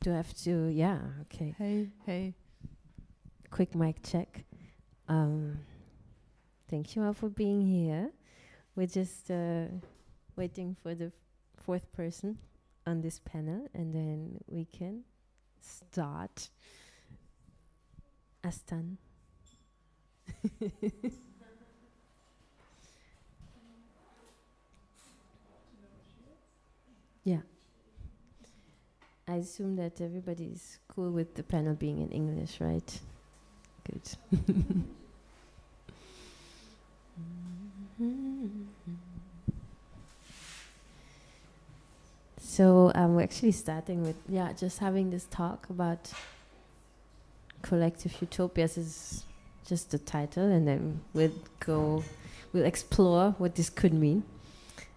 Do I have to? Yeah, okay. Hey. Quick mic check. Thank you all for being here. We're just waiting for the fourth person on this panel, and then we can start. Astan. Yeah. I assume that everybody's cool with the panel being in English, right? Good. So we're actually starting with, just having this talk about collective utopias is just the title, and then we'll explore what this could mean.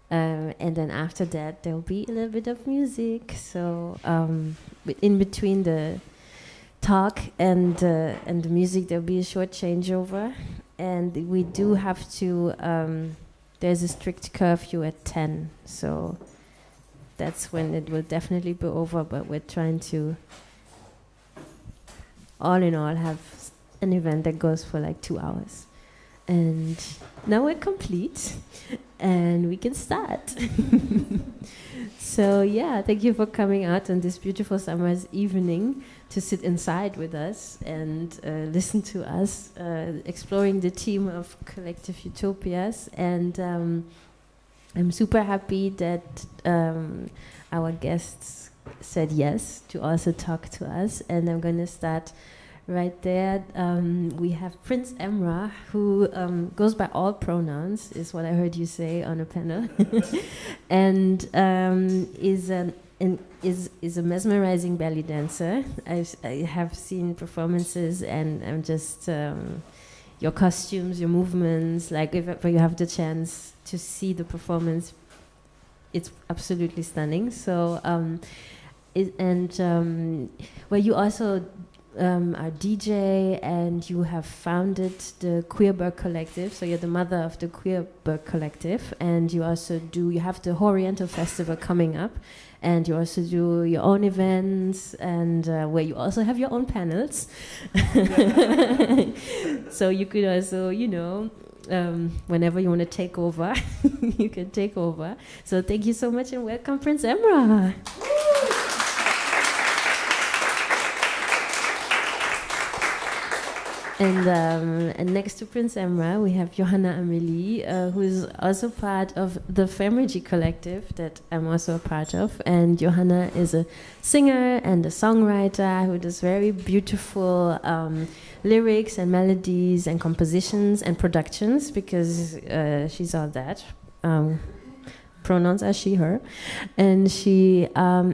And then after that, there'll be a little bit of music. So in between the talk and the music, there'll be a short changeover. And we do have to, there's a strict curfew at 10. So that's when it will definitely be over. But we're trying to, all in all, have an event that goes for like 2 hours. And now we're complete, and we can start. So yeah, thank you for coming out on this beautiful summer's evening to sit inside with us and listen to us exploring the theme of collective utopias. And I'm super happy that our guests said yes to also talk to us, and I'm going to start right there. We have Prince Emrah, who goes by all pronouns, is what I heard you say on a panel, and is a mesmerizing belly dancer. I have seen performances, and I'm just your costumes, your movements. Like if ever you have the chance to see the performance, it's absolutely stunning. So, you also are DJ, and you have founded the Queerberg Collective. So you're the mother of the Queerberg Collective, and you have the Oriental Festival coming up, and you also do your own events, and where you also have your own panels. So you could also, whenever you want to take over, you can take over. So thank you so much, and welcome, Prince Emrah. And next to Prince Emrah, we have Johanna Amelie, who is also part of the Ergy Collective that I'm also a part of. And Johanna is a singer and a songwriter who does very beautiful lyrics and melodies and compositions and productions, because she's all that. Pronouns are she, her. And she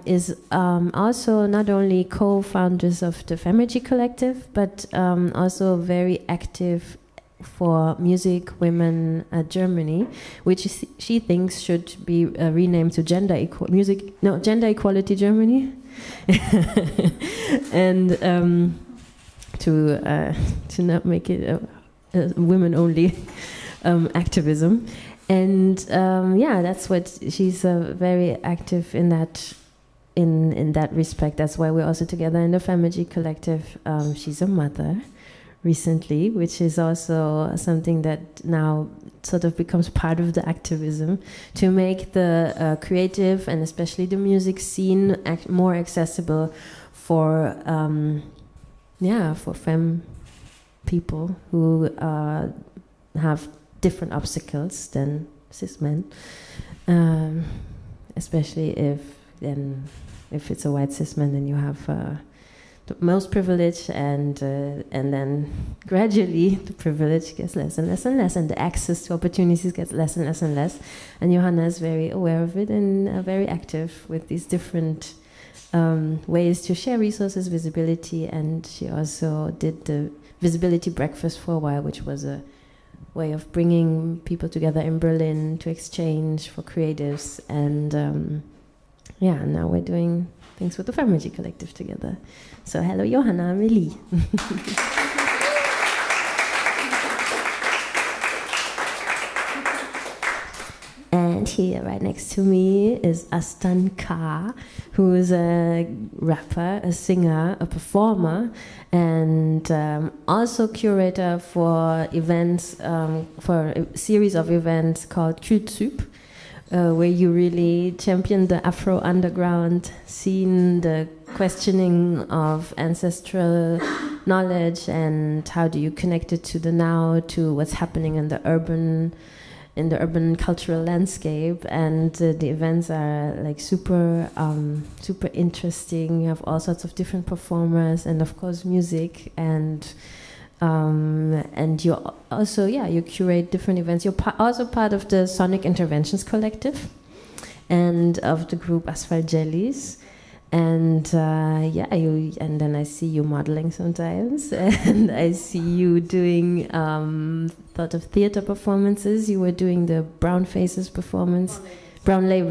is also not only co-founders of the Ergy Collective, but also very active for Music Women Germany, which she thinks should be renamed to Gender Equality Germany. And to not make it a women-only activism. And that's what she's very active in that respect. That's why we're also together in the Ergy Collective. She's a mother recently, which is also something that now sort of becomes part of the activism to make the creative and especially the music scene more accessible for femme people who have different obstacles than cis men, especially if it's a white cis man, then you have the most privilege, and then gradually the privilege gets less and less and less, and the access to opportunities gets less and less and less. And Johanna is very aware of it and very active with these different ways to share resources, visibility, and she also did the Visibility Breakfast for a while, which was a way of bringing people together in Berlin to exchange for creatives. And now we're doing things with the Ergy Collective together. So hello, Johanna Amelie. And And here, right next to me, is Astan KA, who is a rapper, a singer, a performer, and also curator for events, for a series of events called Cultup, where you really champion the Afro underground scene, the questioning of ancestral knowledge, and how do you connect it to the now, to what's happening in the urban cultural landscape. And the events are like super interesting. You have all sorts of different performers, and of course music, and you also you curate different events. You're also part of the Sonic Interventions Collective and of the group Asphalt Jellies. And and then I see you modeling sometimes, and I see you doing sort of theater performances. You were doing the Brown Labels performance, and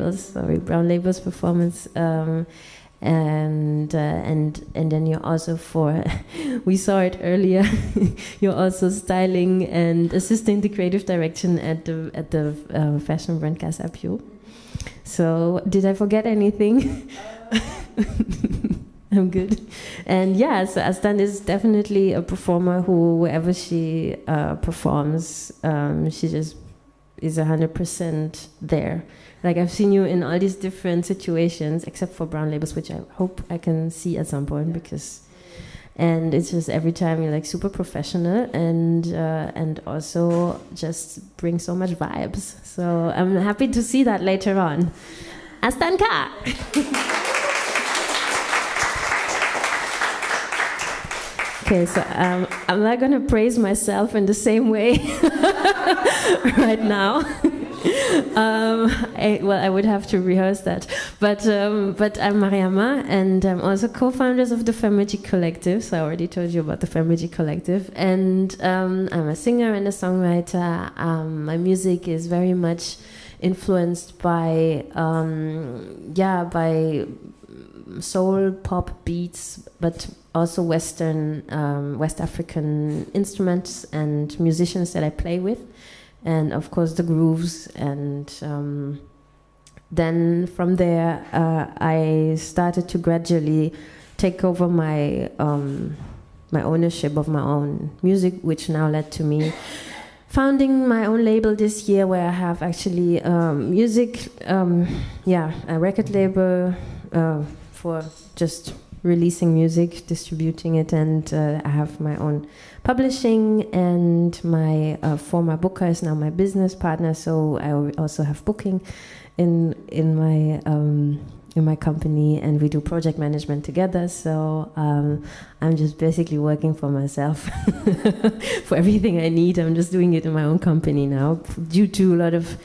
then you're also we saw it earlier. You're also styling and assisting the creative direction at the fashion brand Casa Pio. So did I forget anything? I'm good. And so Astan is definitely a performer who, wherever she performs, she just is 100% there. Like, I've seen you in all these different situations, except for Brown Labels, which I hope I can see at some point, and it's just every time you're like super professional, and also just bring so much vibes. So I'm happy to see that later on. Astan KA. Okay, so I'm not going to praise myself in the same way right now. I would have to rehearse that. But I'm Mariama, and I'm also co-founders of the Chromatic Collective. So I already told you about the Chromatic Collective. And I'm a singer and a songwriter. My music is very much influenced by soul pop beats, but also West African instruments and musicians that I play with, and of course the grooves. And then from there I started to gradually take over my ownership of my own music, which now led to me founding my own label this year, where I have actually music, a record label for just releasing music, distributing it, and I have my own publishing, and my former booker is now my business partner, so I also have booking in my company, and we do project management together. So I'm just basically working for myself for everything I need. I'm just doing it in my own company now, due to a lot of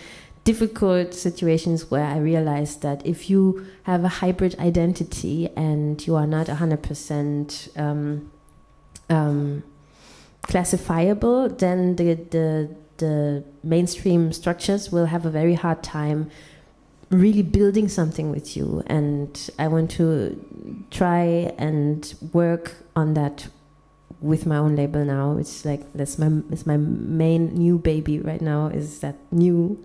difficult situations where I realized that if you have a hybrid identity and you are not 100% classifiable, then the mainstream structures will have a very hard time really building something with you. And I want to try and work on that with my own label now. It's like it's my main new baby right now, is that new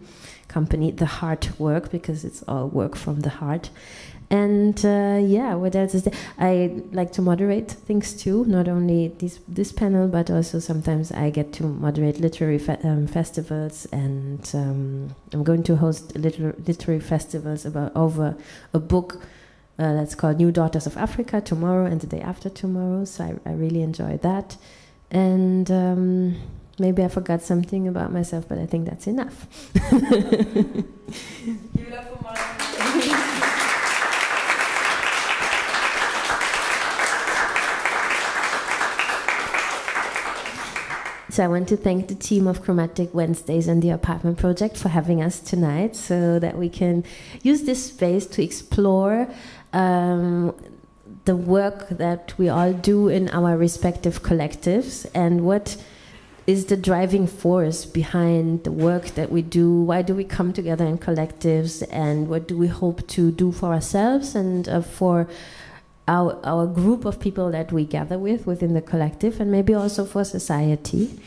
company, The Heart Work, because it's all work from the heart. And what else is there? I like to moderate things too, not only this panel, but also sometimes I get to moderate literary festivals, and I'm going to host literary festivals over a book that's called New Daughters of Africa tomorrow and the day after tomorrow, so I really enjoy that. And maybe I forgot something about myself, but I think that's enough. Give it up for Mara. So I want to thank the team of Chromatic Wednesdays and the Apartment Project for having us tonight, so that we can use this space to explore the work that we all do in our respective collectives, and what is the driving force behind the work that we do. Why do we come together in collectives, and what do we hope to do for ourselves and for our group of people that we gather with within the collective, and maybe also for society.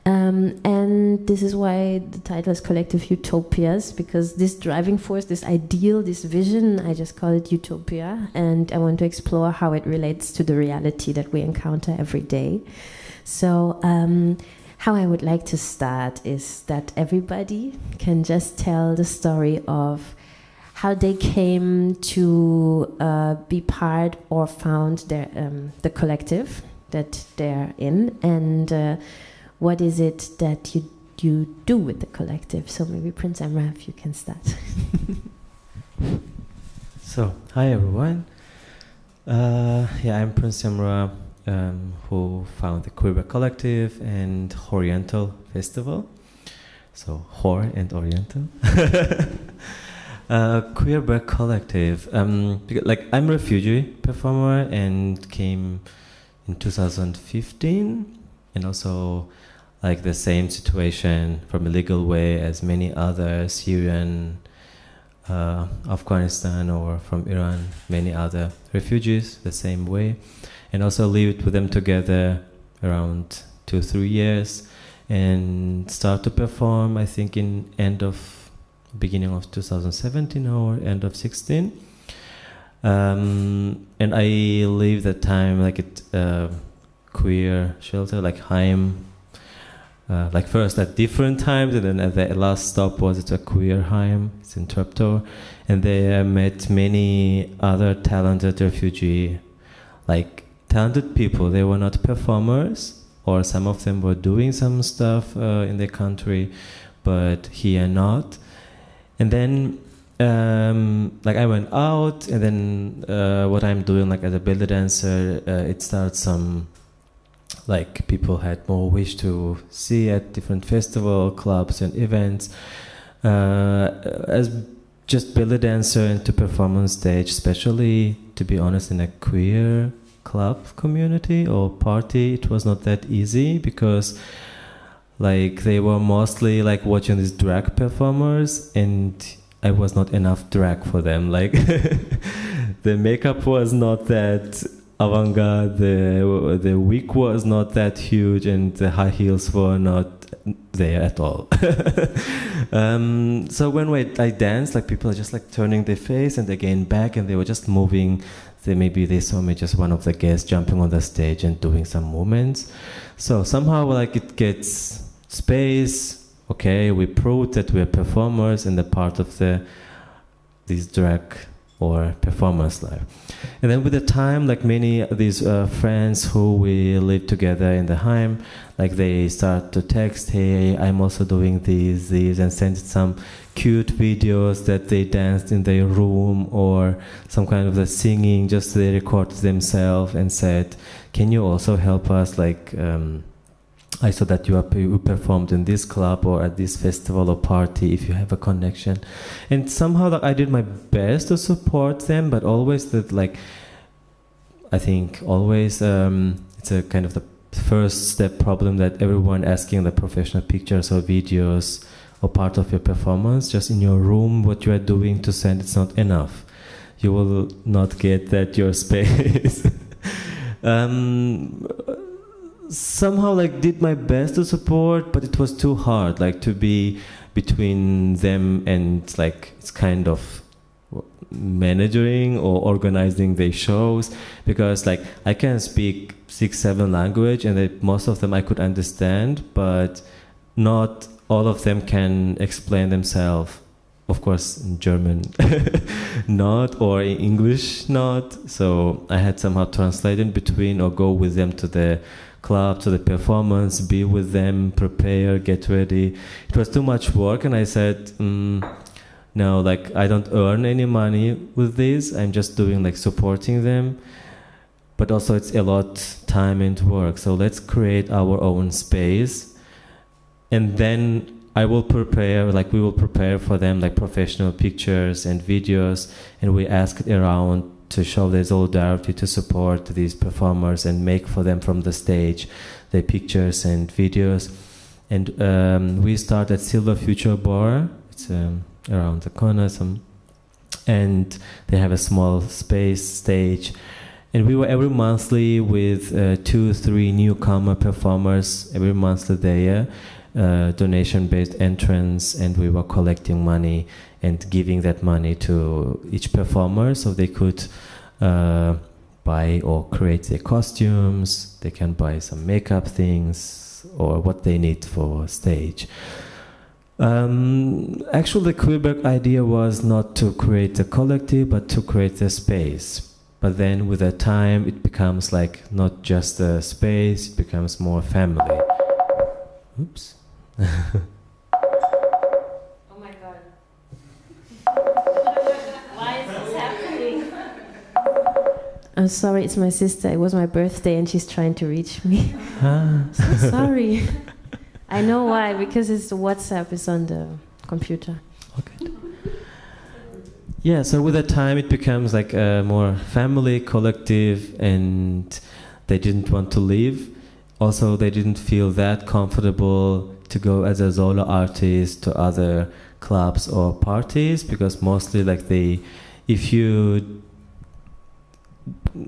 And this is why the title is Collective Utopias, because this driving force, this ideal, this vision, I just call it utopia, and I want to explore how it relates to the reality that we encounter every day. So how I would like to start is that everybody can just tell the story of how they came to be part or found the collective that they're in, and what is it that you do with the collective? So maybe Prince Emrah, if you can start. So, hi everyone. I'm Prince Emrah, who founded the Queerberg Collective and Oriental Festival. So, Hor and Oriental. Queerberg Collective. Because, I'm a refugee performer and came in 2015, and also the same situation from a legal way as many other Syrian, Afghanistan, or from Iran, many other refugees, the same way, and also lived with them together around 2-3 years, and start to perform, I think, in beginning of 2017 or end of 16. And I lived that time at queer shelter, Heim, first at different times, and then at the last stop was at a queer Heim, it's in Traptor, and there I met many other talented refugee, talented people. They were not performers, or some of them were doing some stuff in their country, but here not. And then I went out, and then what I'm doing as a belly dancer, it starts some people had more wish to see at different festival clubs and events as just belly dancer and to perform on stage, especially, to be honest, in a queer club community or party. It was not that easy because they were mostly watching these drag performers, and I was not enough drag for them. The makeup was not that avant-garde, the wig was not that huge, and the high heels were not there at all. So when I danced, people are just people their face and again back, and they were just moving. Maybe they saw me just one of the guests jumping on the stage and doing some movements. So somehow it gets space. Okay, we proved that we're performers and a part of this drag or performance life. And then with the time, many of these friends who we live together in the Heim, they start to text, hey, I'm also doing these, and send some cute videos that they danced in their room, or some kind of the singing, just they recorded themselves and said, can you also help us, I saw that you performed in this club or at this festival or party, if you have a connection. And somehow I did my best to support them, but always I think always it's a kind of the first step problem that everyone asking the professional pictures or videos or part of your performance, just in your room, what you are doing to send, it's not enough. You will not get that your space. Somehow did my best to support, but it was too hard to be between them, and it's kind of managing or organizing their shows, because I can speak 6-7 language, and most of them I could understand, but not all of them can explain themselves. Of course, in German not, or in English not. So I had somehow translate in between, or go with them to the club, to the performance, be with them, prepare, get ready. It was too much work, and I said, no, I don't earn any money with this. I'm just doing supporting them, but also it's a lot time and work. So let's create our own space, and then I will prepare, we will prepare for them professional pictures and videos, and we asked around to show their solidarity, to support these performers and make for them from the stage their pictures and videos. And we start at Silver Future Bar. It's around the corner, and they have a small space stage, And we were every monthly with 2-3 newcomer performers every monthly there, donation-based entrance, and we were collecting money and giving that money to each performer so they could buy or create their costumes, they can buy some makeup things or what they need for stage. Actually, the Queerberg idea was not to create a collective, but to create a space. But then with the time, it becomes like not just a space, it becomes more family. Oops. Oh my God. Why is this happening? I'm sorry, it's my sister. It was my birthday and she's trying to reach me. So sorry. I know why, because it's the WhatsApp is on the computer. Okay. Yeah, so with the time it becomes like a more family, collective, and they didn't want to leave. Also, they didn't feel that comfortable to go as a solo artist to other clubs or parties, because mostly like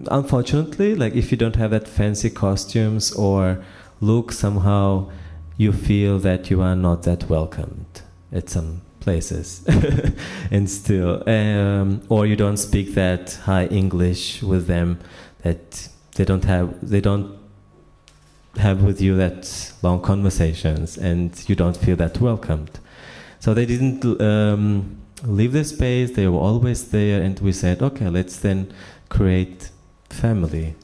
unfortunately, like if you don't have that fancy costumes or look, somehow you feel that you are not that welcomed at some places and still or you don't speak that high English with them, that they don't have with you that long conversations, and you don't feel that welcomed. So they didn't leave the space, they were always there, and we said, okay, let's then create family.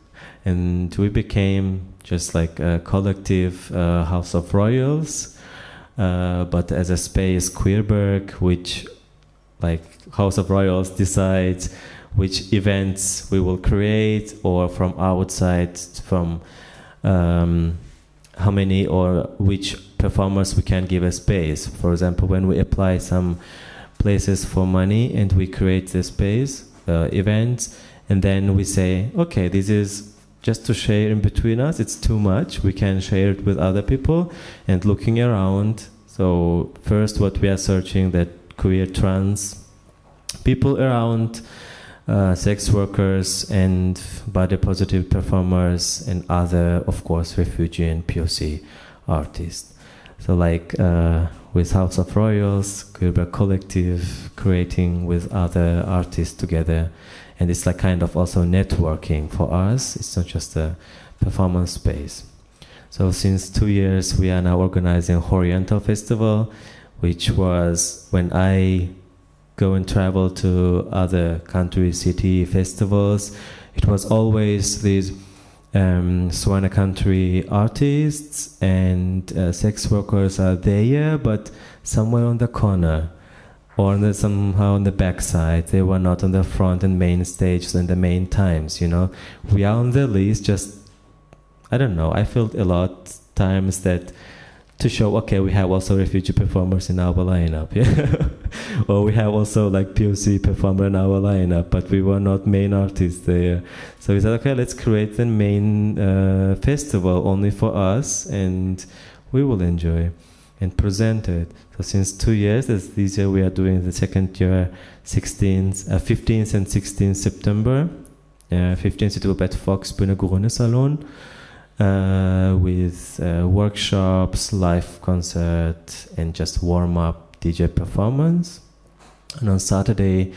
And we became just like a collective House of Royals, but as a space Queerberg, which like House of Royals decides which events we will create, or from outside, from how many or which performers we can give a space. For example, when we apply some places for money and we create the space, events, and then we say, okay, this is just to share in between us, it's too much, we can share it with other people, and looking around. So first what we are searching, that queer, trans people around, sex workers and body positive performers, and other, of course, refugee and POC artists. So like with House of Royals, Queerberg Collective, creating with other artists together. And it's like kind of also networking for us. It's not just a performance space. So since 2 years, we are now organizing Oriental Festival, which was when I go and travel to other country, city festivals. It was always these Swana country artists and sex workers are there, but somewhere on the corner, or somehow on the back side. They were not on the front and main stage and the main times, you know. We are on the list, just, I don't know, I felt a lot times that to show, okay, we have also refugee performers in our lineup, yeah? Or we have also like POC performer in our lineup, but we were not main artists there. So we said, okay, let's create the main festival only for us, and we will enjoy and present it. So since 2 years, this year we are doing the second year, 15th and 16th September. 15th it will be at Fox Bühne Grüne Salon, with workshops, live concert, and just warm-up DJ performance. And on Saturday,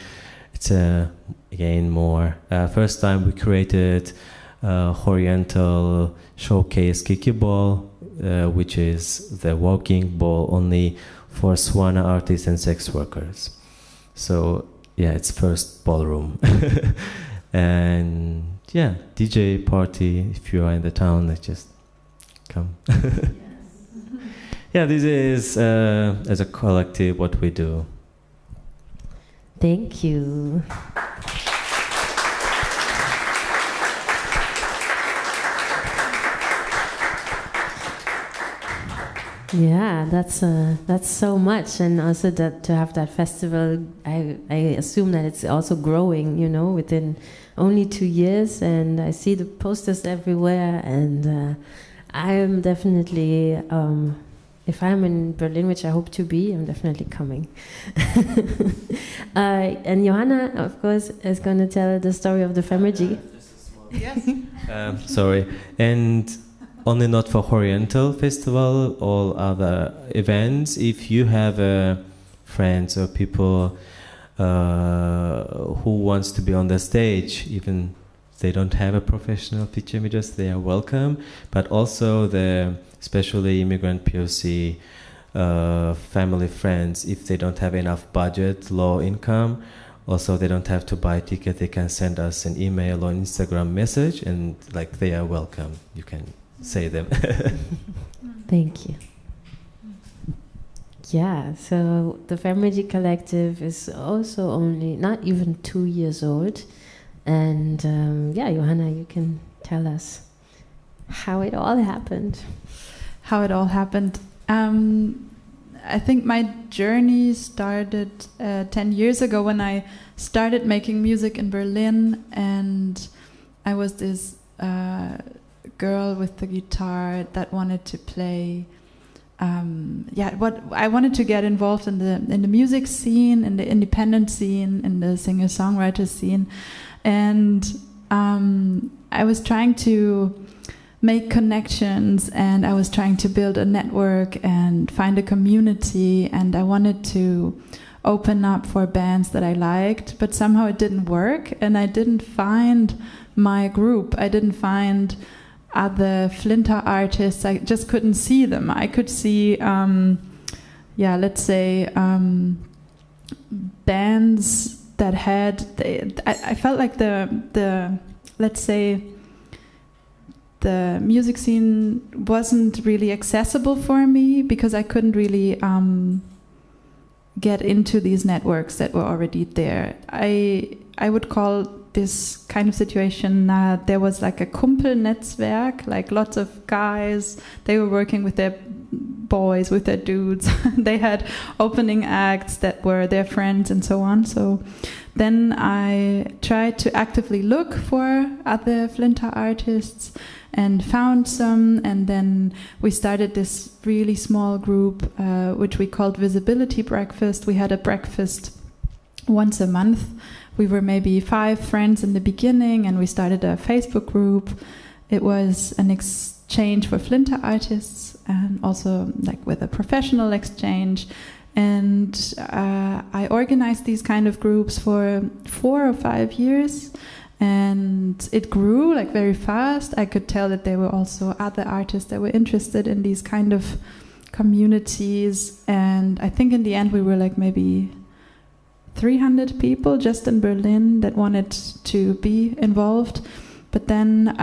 it's again more. First time we created Oriental Showcase Kiki Ball, which is the walking ball only for Swana artists and sex workers. So yeah, it's first ballroom. And yeah, DJ party, if you are in the town, let's just come. Yeah, this is as a collective what we do. Thank you. Yeah, that's so much, and also that to have that festival, I assume that it's also growing, you know, within only 2 years, and I see the posters everywhere, and I am definitely, if I'm in Berlin, which I hope to be, I'm definitely coming. And Johanna, of course, is going to tell the story of the Femergy. Just a small Yes. Sorry. And only not for Oriental Festival, all other events. If you have friends or people who wants to be on the stage, even they don't have a professional picture images, they are welcome. But also especially immigrant POC family friends, if they don't have enough budget, low income, also they don't have to buy a ticket, they can send us an email or Instagram message, and like they are welcome. You can say them. Thank you. Yeah, so the Family Collective is also only not even 2 years old. And yeah, Johanna, you can tell us how it all happened. How it all happened. I think my journey started 10 years ago when I started making music in Berlin, and I was this girl with the guitar that wanted to play. I wanted to get involved in the music scene, in the independent scene, in the singer-songwriter scene, and I was trying to make connections, and I was trying to build a network and find a community, and I wanted to open up for bands that I liked, but somehow it didn't work, and I didn't find my group. I didn't find other Flinter artists. I just couldn't see them. I could see, let's say, bands that had. I felt like the let's say, the music scene wasn't really accessible for me because I couldn't really get into these networks that were already there. I would call this kind of situation, there was like a Kumpel-Netzwerk, like lots of guys, they were working with their boys, with their dudes. They had opening acts that were their friends and so on. So then I tried to actively look for other Flinter artists and found some, and then we started this really small group which we called Visibility Breakfast. We had a breakfast once a month. We were maybe 5 friends in the beginning, and we started a Facebook group. It was an exchange for Flinter artists, and also like with a professional exchange. And I organized these kind of groups for 4 or 5 years, and it grew like very fast. I could tell that there were also other artists that were interested in these kind of communities, and I think in the end we were like maybe 300 people just in Berlin that wanted to be involved. But then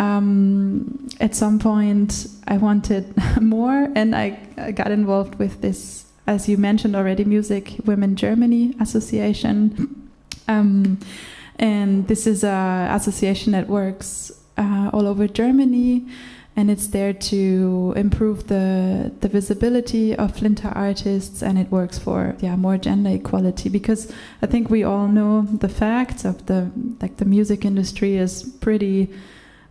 at some point I wanted more, and I got involved with this, as you mentioned already, Music Women Germany Association. And this is an association that works all over Germany, and it's there to improve the visibility of Flinter artists, and it works for more gender equality, because I think we all know the facts of the music industry is pretty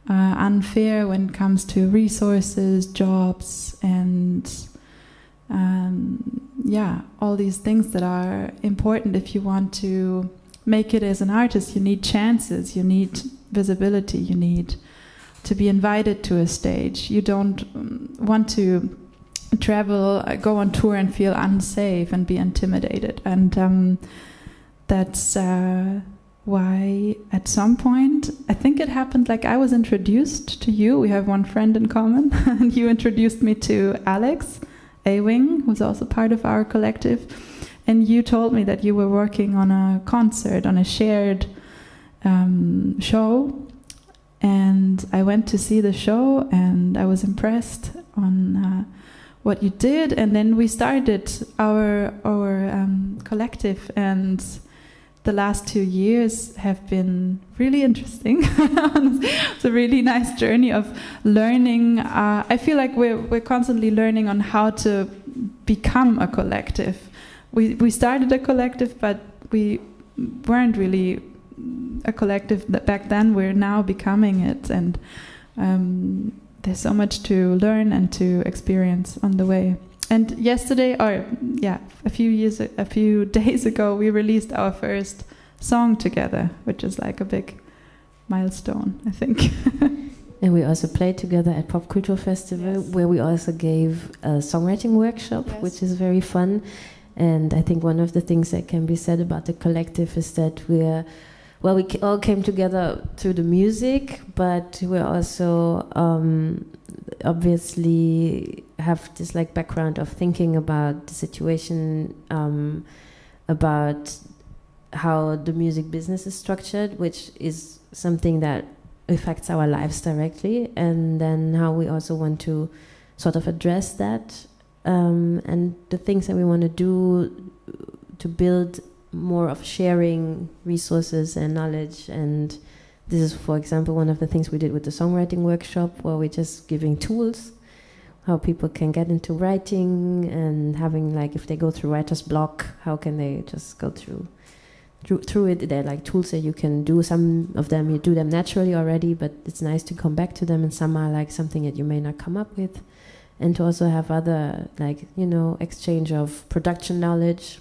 unfair when it comes to resources, jobs, and all these things that are important. If you want to make it as an artist, you need chances, you need visibility, you need to be invited to a stage. You don't want to travel, go on tour and feel unsafe and be intimidated. And that's why at some point, I think it happened like I was introduced to you. We have one friend in common. And you introduced me to Alex A-Wing, who's also part of our collective. And you told me that you were working on a concert, on a shared show. And I went to see the show, and I was impressed on what you did. And then we started our collective, and the last 2 years have been really interesting. It's a really nice journey of learning. I feel like we're constantly learning on how to become a collective. We started a collective, but we weren't really a collective back then. We're now becoming it, and there's so much to learn and to experience on the way. And yesterday, a few days ago, we released our first song together, which is like a big milestone, I think. And we also played together at Pop Culture Festival, where we also gave a songwriting workshop, which is very fun. And I think one of the things that can be said about the collective is that we all came together through the music, but we also obviously have this like background of thinking about the situation, about how the music business is structured, which is something that affects our lives directly, and then how we also want to sort of address that, and the things that we want to do to build more of sharing resources and knowledge. And this is, for example, one of the things we did with the songwriting workshop, where we're just giving tools how people can get into writing, and having like, if they go through writer's block, how can they just go through it. They're like tools that you can do. Some of them you do them naturally already, but it's nice to come back to them, and some are like something that you may not come up with. And to also have other, like, you know, exchange of production knowledge,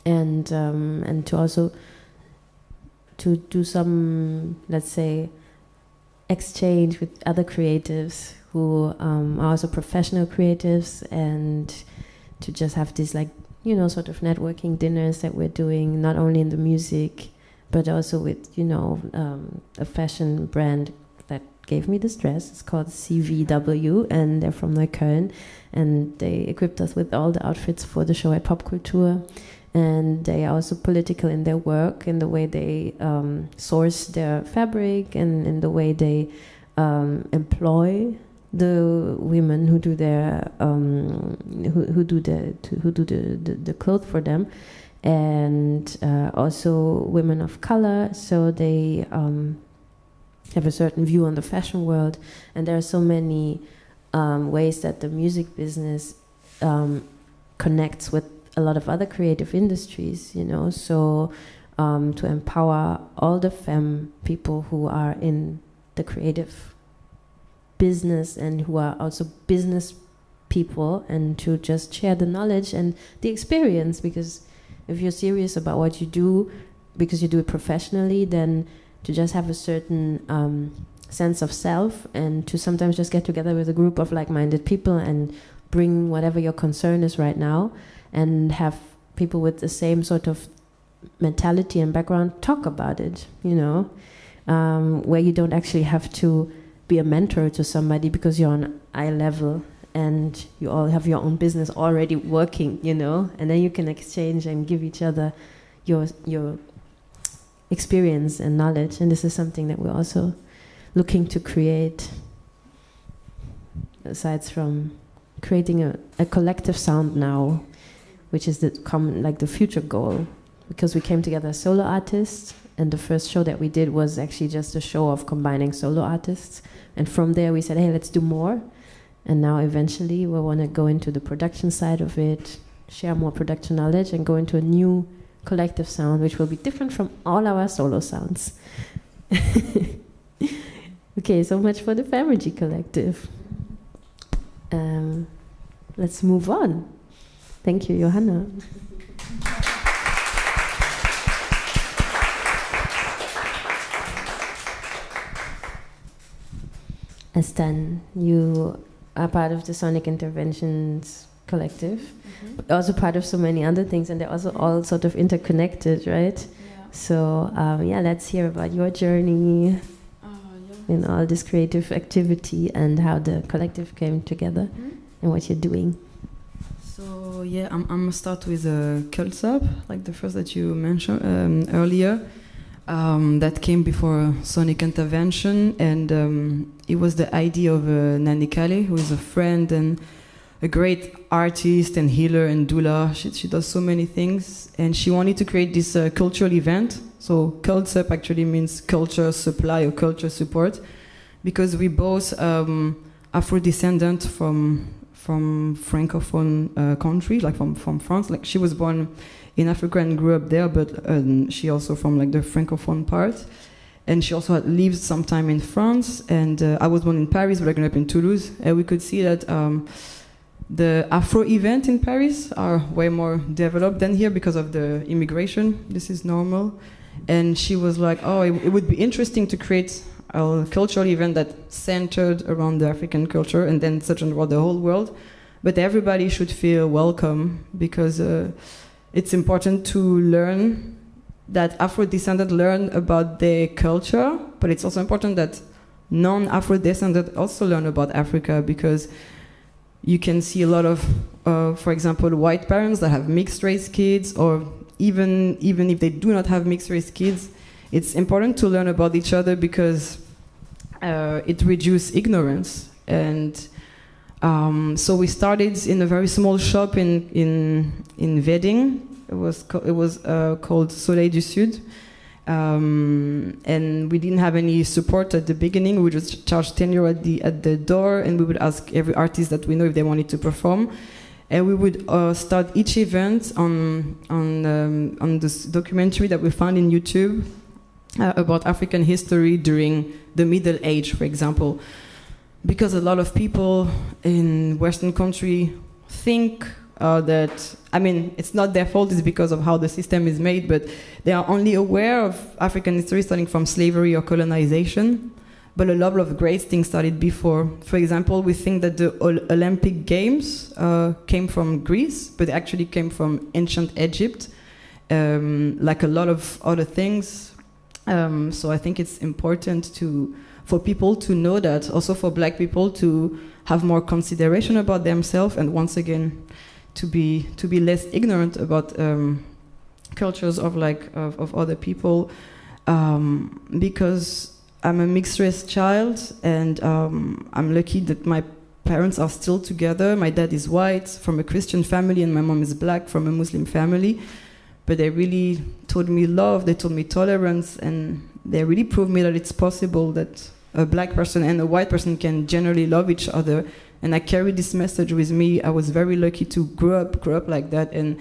and to also to do some, let's say, exchange with other creatives who are also professional creatives, and to just have this, like, you know, sort of networking dinners that we're doing, not only in the music, but also with, you know, a fashion brand that gave me this dress. It's called CVW, and they're from Neukölln, and they equipped us with all the outfits for the show at Pop Culture. And they are also political in their work, in the way they source their fabric, and in the way they employ the women who do their who do the clothes for them, and also women of color. So they have a certain view on the fashion world, and there are so many ways that the music business connects with a lot of other creative industries, you know. So to empower all the femme people who are in the creative business and who are also business people, and to just share the knowledge and the experience. Because if you're serious about what you do, because you do it professionally, then to just have a certain sense of self, and to sometimes just get together with a group of like-minded people and bring whatever your concern is right now, and have people with the same sort of mentality and background talk about it, you know, where you don't actually have to be a mentor to somebody because you're on eye level and you all have your own business already working, you know, and then you can exchange and give each other your experience and knowledge. And this is something that we're also looking to create, aside from creating a collective sound now, which is the future goal, because we came together as solo artists, and the first show that we did was actually just a show of combining solo artists, and from there we said, hey, let's do more. And now eventually we want to go into the production side of it, share more production knowledge, and go into a new collective sound, which will be different from all our solo sounds. Okay, so much for the Ergy Collective. Let's move on. Thank you, Johanna. Astan, you are part of the Sonic Interventions Collective, but also part of so many other things, and they're also all sort of interconnected, right? Yeah. So, let's hear about your journey in all this creative activity, and how the collective came together, and what you're doing. So, I'm gonna start with Cult Up, like the first that you mentioned earlier. That came before Sonic Intervention, and it was the idea of Nani Kale, who is a friend and a great artist and healer and doula. She does so many things, and she wanted to create this cultural event. So Cult Up actually means culture supply or culture support, because we both Afro-descendant from francophone countries, like from France. Like, she was born in Africa and grew up there, but she also from like the francophone part, and she also had lived some time in France. And I was born in Paris, but I grew up in Toulouse, and we could see that the Afro event in Paris are way more developed than here because of the immigration. This is normal. And she was like, oh, it would be interesting to create a cultural event that centered around the African culture and then centered around the whole world. But everybody should feel welcome, because it's important to learn that Afro-descendants learn about their culture, but it's also important that non-Afro-descendants also learn about Africa, because you can see a lot of, for example, white parents that have mixed-race kids, or even if they do not have mixed-race kids, it's important to learn about each other, because it reduces ignorance. And so we started in a very small shop in Wedding. It was called Soleil du Sud, and we didn't have any support at the beginning. We just charged €10 at the door, and we would ask every artist that we know if they wanted to perform. And we would start each event on this documentary that we found in YouTube about African history during the Middle Age, for example. Because a lot of people in Western country think that, I mean, it's not their fault, it's because of how the system is made, but they are only aware of African history starting from slavery or colonization. But a lot of great things started before. For example, we think that the Olympic Games came from Greece, but they actually came from ancient Egypt, like a lot of other things. So I think it's important for people to know that, also for Black people to have more consideration about themselves, and once again, to be less ignorant about cultures of other people, because I'm a mixed race child, and I'm lucky that my parents are still together. My dad is white from a Christian family, and my mom is Black from a Muslim family. But they really taught me love, they taught me tolerance, and they really proved me that it's possible that a Black person and a white person can generally love each other. And I carry this message with me. I was very lucky to grow up like that, and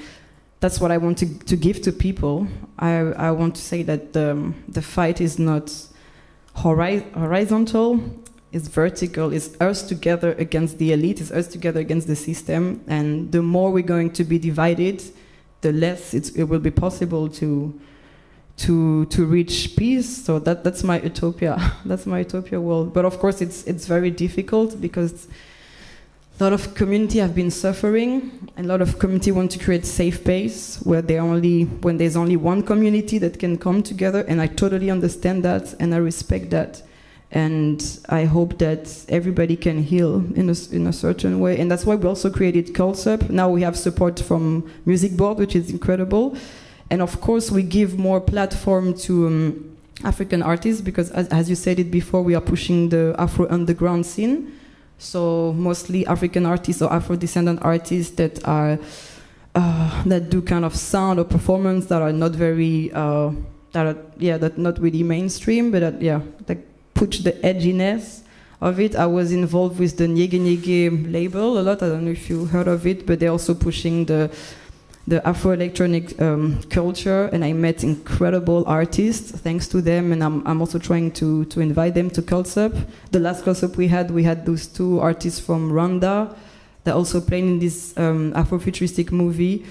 that's what I want to give to people. I want to say that the fight is not horizontal, it's vertical. It's us together against the elite, it's us together against the system. And the more we're going to be divided, the less it will be possible to reach peace. So that's my utopia. That's my utopia world. But of course, it's very difficult, because a lot of community have been suffering, and a lot of community want to create safe space where when there's only one community that can come together. And I totally understand that, and I respect that, and I hope that everybody can heal in a certain way. And that's why we also created Cultup. Now we have support from Music Board, which is incredible. And of course, we give more platform to African artists, because as you said it before, we are pushing the Afro underground scene. So mostly African artists or Afro-descendant artists that do kind of sound or performance that are not very that not really mainstream, but that push the edginess of it. I was involved with the Nyege Nyege label a lot. I don't know if you heard of it, but they're also pushing the Afro-electronic culture, and I met incredible artists thanks to them, and I'm also trying to invite them to Cultup. The last Cultup we had those two artists from Rwanda that also played in this Afrofuturistic movie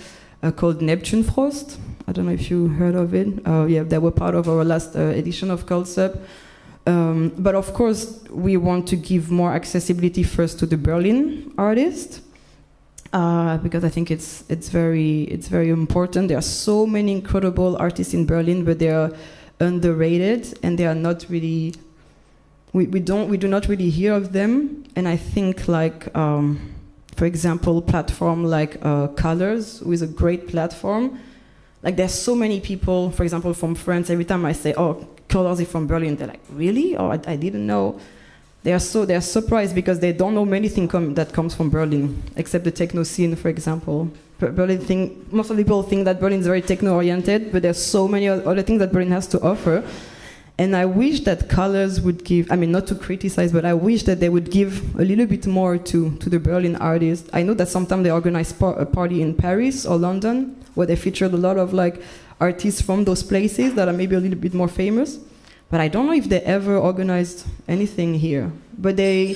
called Neptune Frost. I don't know if you heard of it. They were part of our last edition of Cultup. But of course, we want to give more accessibility first to the Berlin artists. Because I think it's very important. There are so many incredible artists in Berlin, but they are underrated, and they are not really. We do not really hear of them. And I think for example, platform like Colors, who is a great platform. Like there's so many people, for example, from France. Every time I say, "Oh, Colors is from Berlin," they're like, "Really? Oh, I didn't know." They are surprised, because they don't know many things that comes from Berlin, except the techno scene, for example. Most of the people think that Berlin is very techno-oriented, but there's so many other things that Berlin has to offer. And I wish that Colors would give, I mean, not to criticize, but I wish that they would give a little bit more to the Berlin artists. I know that sometimes they organize a party in Paris or London, where they featured a lot of artists from those places that are maybe a little bit more famous. But I don't know if they ever organized anything here. But they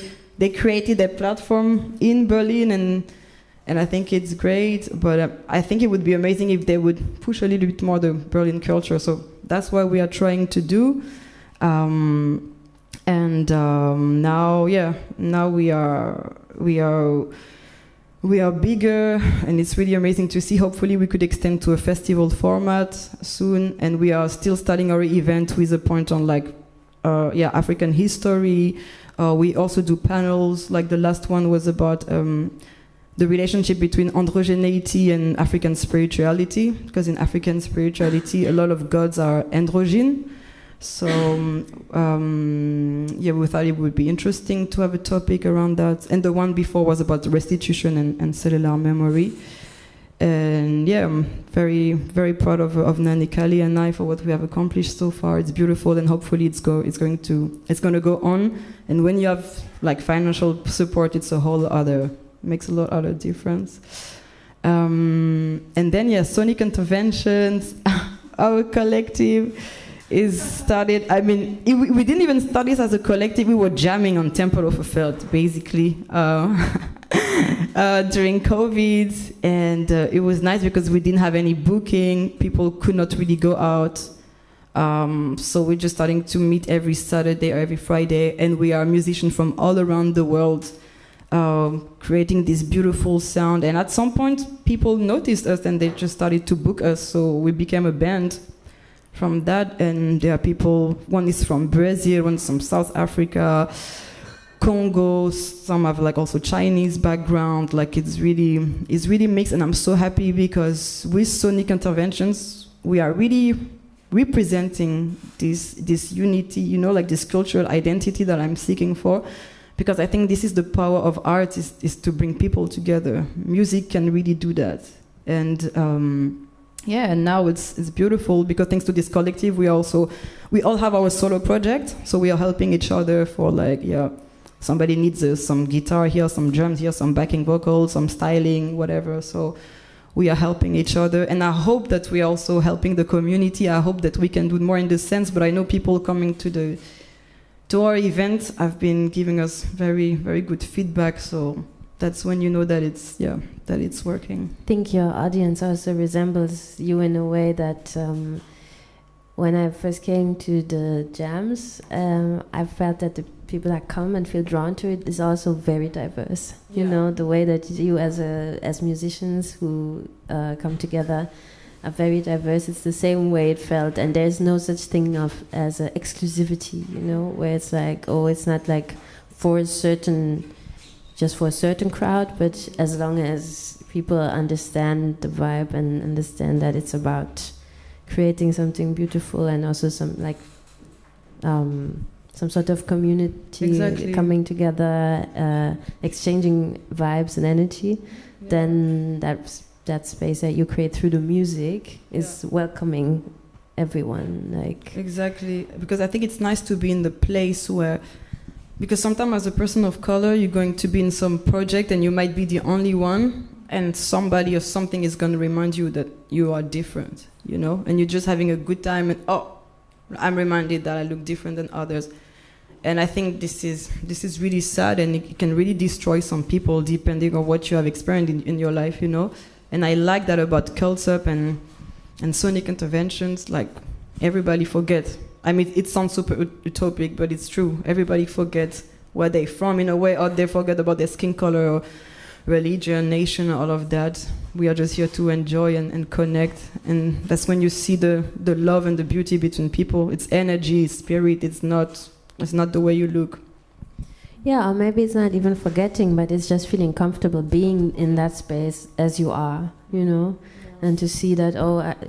created a platform in Berlin, and I think it's great. But I think it would be amazing if they would push a little bit more the Berlin culture. So that's what we are trying to do. Now we are bigger, and it's really amazing to see. Hopefully we could extend to a festival format soon, and we are still starting our event with a point on African history. We also do panels, like the last one was about the relationship between androgeneity and African spirituality, because in African spirituality a lot of gods are androgyne. So we thought it would be interesting to have a topic around that. And the one before was about restitution and cellular memory. And I'm very, very proud of Nani Kali and I for what we have accomplished so far. It's beautiful, and hopefully it's going to go on. And when you have like financial support, it's makes a lot other difference. And then sonic interventions, our collective is started. I mean, we didn't even start this as a collective. We were jamming on Temple of a Felt, basically, during COVID. And it was nice because we didn't have any booking. People could not really go out. So we're just starting to meet every Saturday or every Friday. And we are musicians from all around the world, creating this beautiful sound. And at some point, people noticed us and they just started to book us. So we became a band from that, and there are people, one is from Brazil, one is from South Africa, Congo, some have like also Chinese background, like it's really mixed, and I'm so happy because with sonic interventions, we are really representing this unity, like this cultural identity that I'm seeking for, because I think this is the power of art, is to bring people together. Music can really do that. And and now it's beautiful because thanks to this collective, we all have our solo project, so we are helping each other for somebody needs some guitar here, some drums here, some backing vocals, some styling, whatever. So we are helping each other, and I hope that we are also helping the community. I hope that we can do more in this sense. But I know people coming to our event have been giving us very, very good feedback. So that's when you know that it's working. I think your audience also resembles you in a way that when I first came to the jams, I felt that the people that come and feel drawn to it is also very diverse. You know, the way that you as musicians who come together are very diverse. It's the same way it felt, and there's no such thing as exclusivity, where it's like, it's not like just for a certain crowd, but as long as people understand the vibe and understand that it's about creating something beautiful and also some sort of community coming together, exchanging vibes and energy, then that space that you create through the music is welcoming everyone. Exactly, because I think it's nice to be in the place where, because sometimes as a person of color, you're going to be in some project and you might be the only one, and somebody or something is going to remind you that you are different, and you're just having a good time, and I'm reminded that I look different than others. And I think this is really sad, and it can really destroy some people depending on what you have experienced in your life, And I like that about Cults Up and sonic interventions. Like, everybody forgets. I mean, it sounds super utopic, but it's true. Everybody forgets where they're from in a way, or they forget about their skin color or religion, nation, all of that. We are just here to enjoy and connect. And that's when you see the love and the beauty between people. It's energy, it's spirit. It's not the way you look. Yeah, or maybe it's not even forgetting, but it's just feeling comfortable being in that space as you are, and to see that,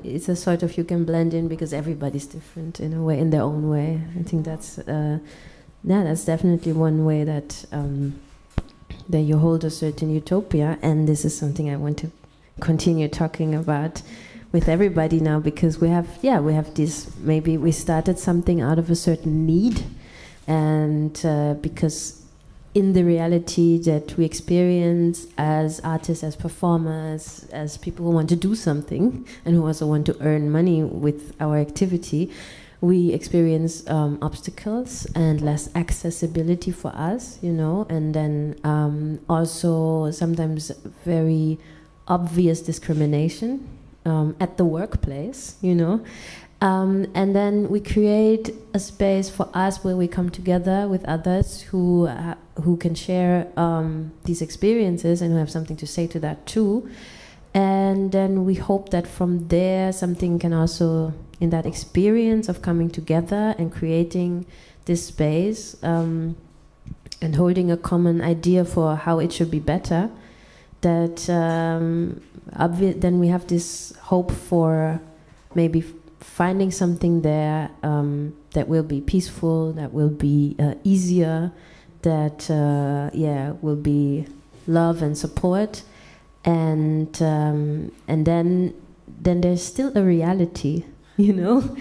it's a sort of, you can blend in because everybody's different in a way, in their own way. I think that's definitely one way that you hold a certain utopia, and this is something I want to continue talking about with everybody now, because we have this, maybe we started something out of a certain need, and because in the reality that we experience as artists, as performers, as people who want to do something and who also want to earn money with our activity, we experience obstacles and less accessibility for us, and then also sometimes very obvious discrimination at the workplace, And then we create a space for us where we come together with others who can share these experiences and who have something to say to that too. And then we hope that from there something can also, in that experience of coming together and creating this space and holding a common idea for how it should be better, that then we have this hope for maybe finding something there that will be peaceful, that will be easier, that will be love and support, and then there's still a reality, you know.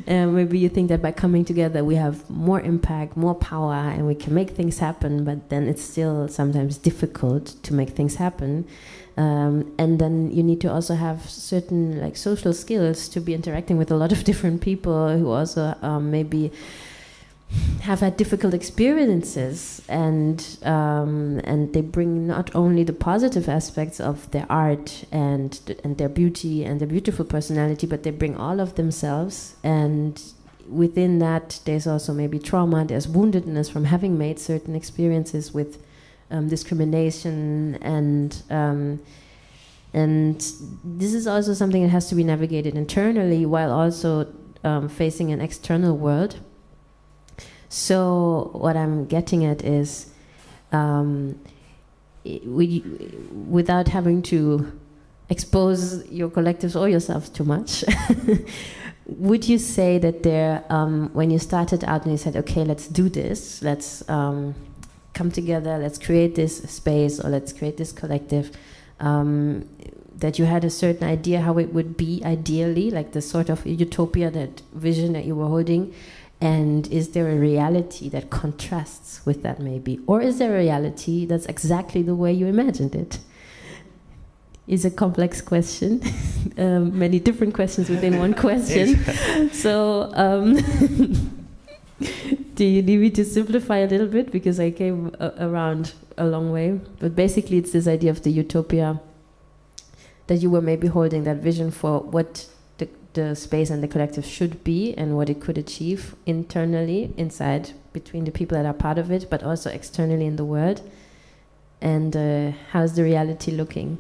Maybe you think that by coming together we have more impact, more power, and we can make things happen, but then it's still sometimes difficult to make things happen. And then you need to also have certain like social skills to be interacting with a lot of different people who also maybe have had difficult experiences, and they bring not only the positive aspects of their art and their beauty and their beautiful personality, but they bring all of themselves. And within that, there's also maybe trauma, there's woundedness from having made certain experiences with discrimination, and this is also something that has to be navigated internally while also facing an external world. So what I'm getting at is, without having to expose your collectives or yourselves too much, would you say that there, when you started out and you said, okay, let's do this, let's come together, let's create this space, or let's create this collective, that you had a certain idea how it would be ideally, like the sort of utopia, that vision that you were holding, and is there a reality that contrasts with that maybe? Or is there a reality that's exactly the way you imagined it? It's a complex question, many different questions within one question. So, do you need me to simplify a little bit? Because I came around a long way. But basically it's this idea of the utopia, that you were maybe holding that vision for what the space and the collective should be and what it could achieve internally, inside, between the people that are part of it, but also externally in the world. And how's the reality looking?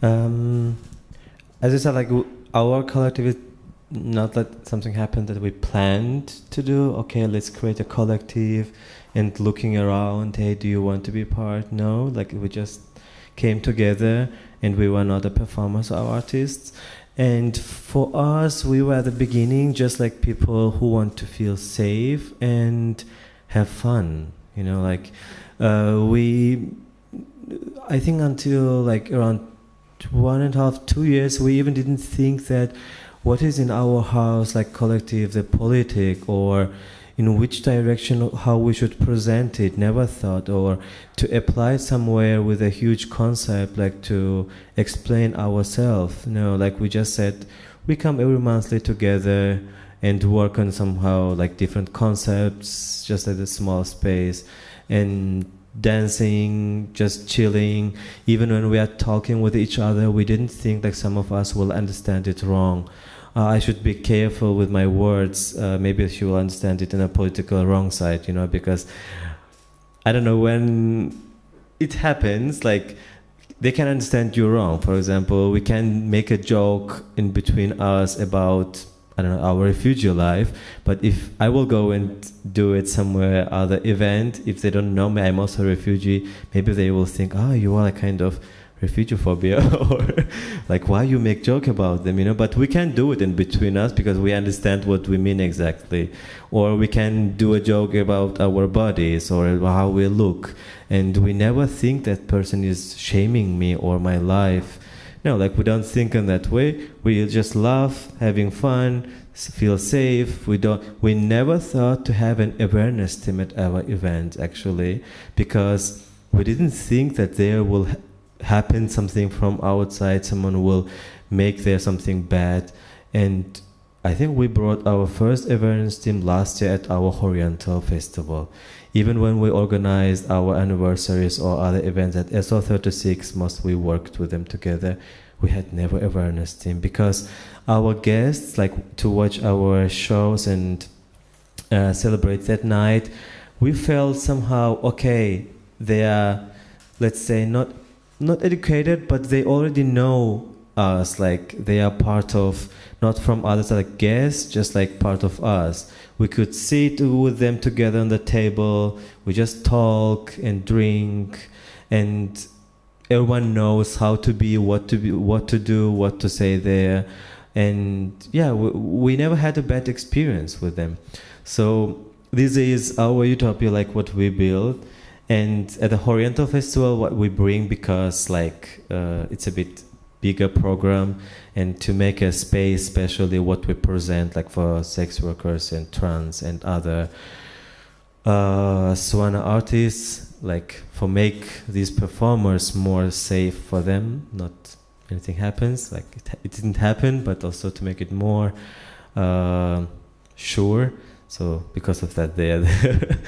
As I said, like our collective is not that something happened that we planned to do. Okay, let's create a collective, and looking around, hey, do you want to be part? No, like we just came together, and we were not a performers or artists. And for us, we were at the beginning just like people who want to feel safe and have fun. You know, like I think until like around 1.5, 2 years, we even didn't think that what is in our house, like collective, the politic, or in which direction, how we should present it, never thought, or to apply somewhere with a huge concept, like to explain ourselves. You know, like we just said, we come every monthly together and work on somehow like different concepts, just at a small space, and dancing, just chilling. Even when we are talking with each other, we didn't think like some of us will understand it wrong. I should be careful with my words. Maybe she will understand it in a political wrong side, you know, because I don't know, when it happens, like they can understand you wrong. For example, we can make a joke in between us about, I don't know, our refugee life, but if I will go and do it somewhere, other event, if they don't know me, I'm also a refugee, maybe they will think, oh, you are a kind of refugee phobia, or like why you make joke about them, you know. But we can do it in between us because we understand what we mean exactly. Or we can do a joke about our bodies or how we look, and we never think that person is shaming me or my life. No, like we don't think in that way. We just laugh, having fun, feel safe. We never thought to have an awareness team at our event, actually, because we didn't think that there will happen something from outside, someone will make there something bad. And I think we brought our first awareness team last year at our Oriental Festival. Even when we organized our anniversaries or other events at SO36, we worked with them together. we had never awareness team, because our guests like to watch our shows and celebrate that night. We felt somehow, okay, they are, let's say, not educated, but they already know us, like they are part of, not from others, like guests, just like part of us. We could sit with them together on the table, we just talk and drink, and everyone knows how to be, what to do, what to say there. And yeah, we never had a bad experience with them. So this is our utopia, like what we build. And at the Oriental Festival, what we bring, because like it's a bit bigger program, and to make a space, especially what we present, like for sex workers and trans and other Swana artists, like for make these performers more safe for them, not anything happens, like it didn't happen, but also to make it more sure. So because of that, they are there.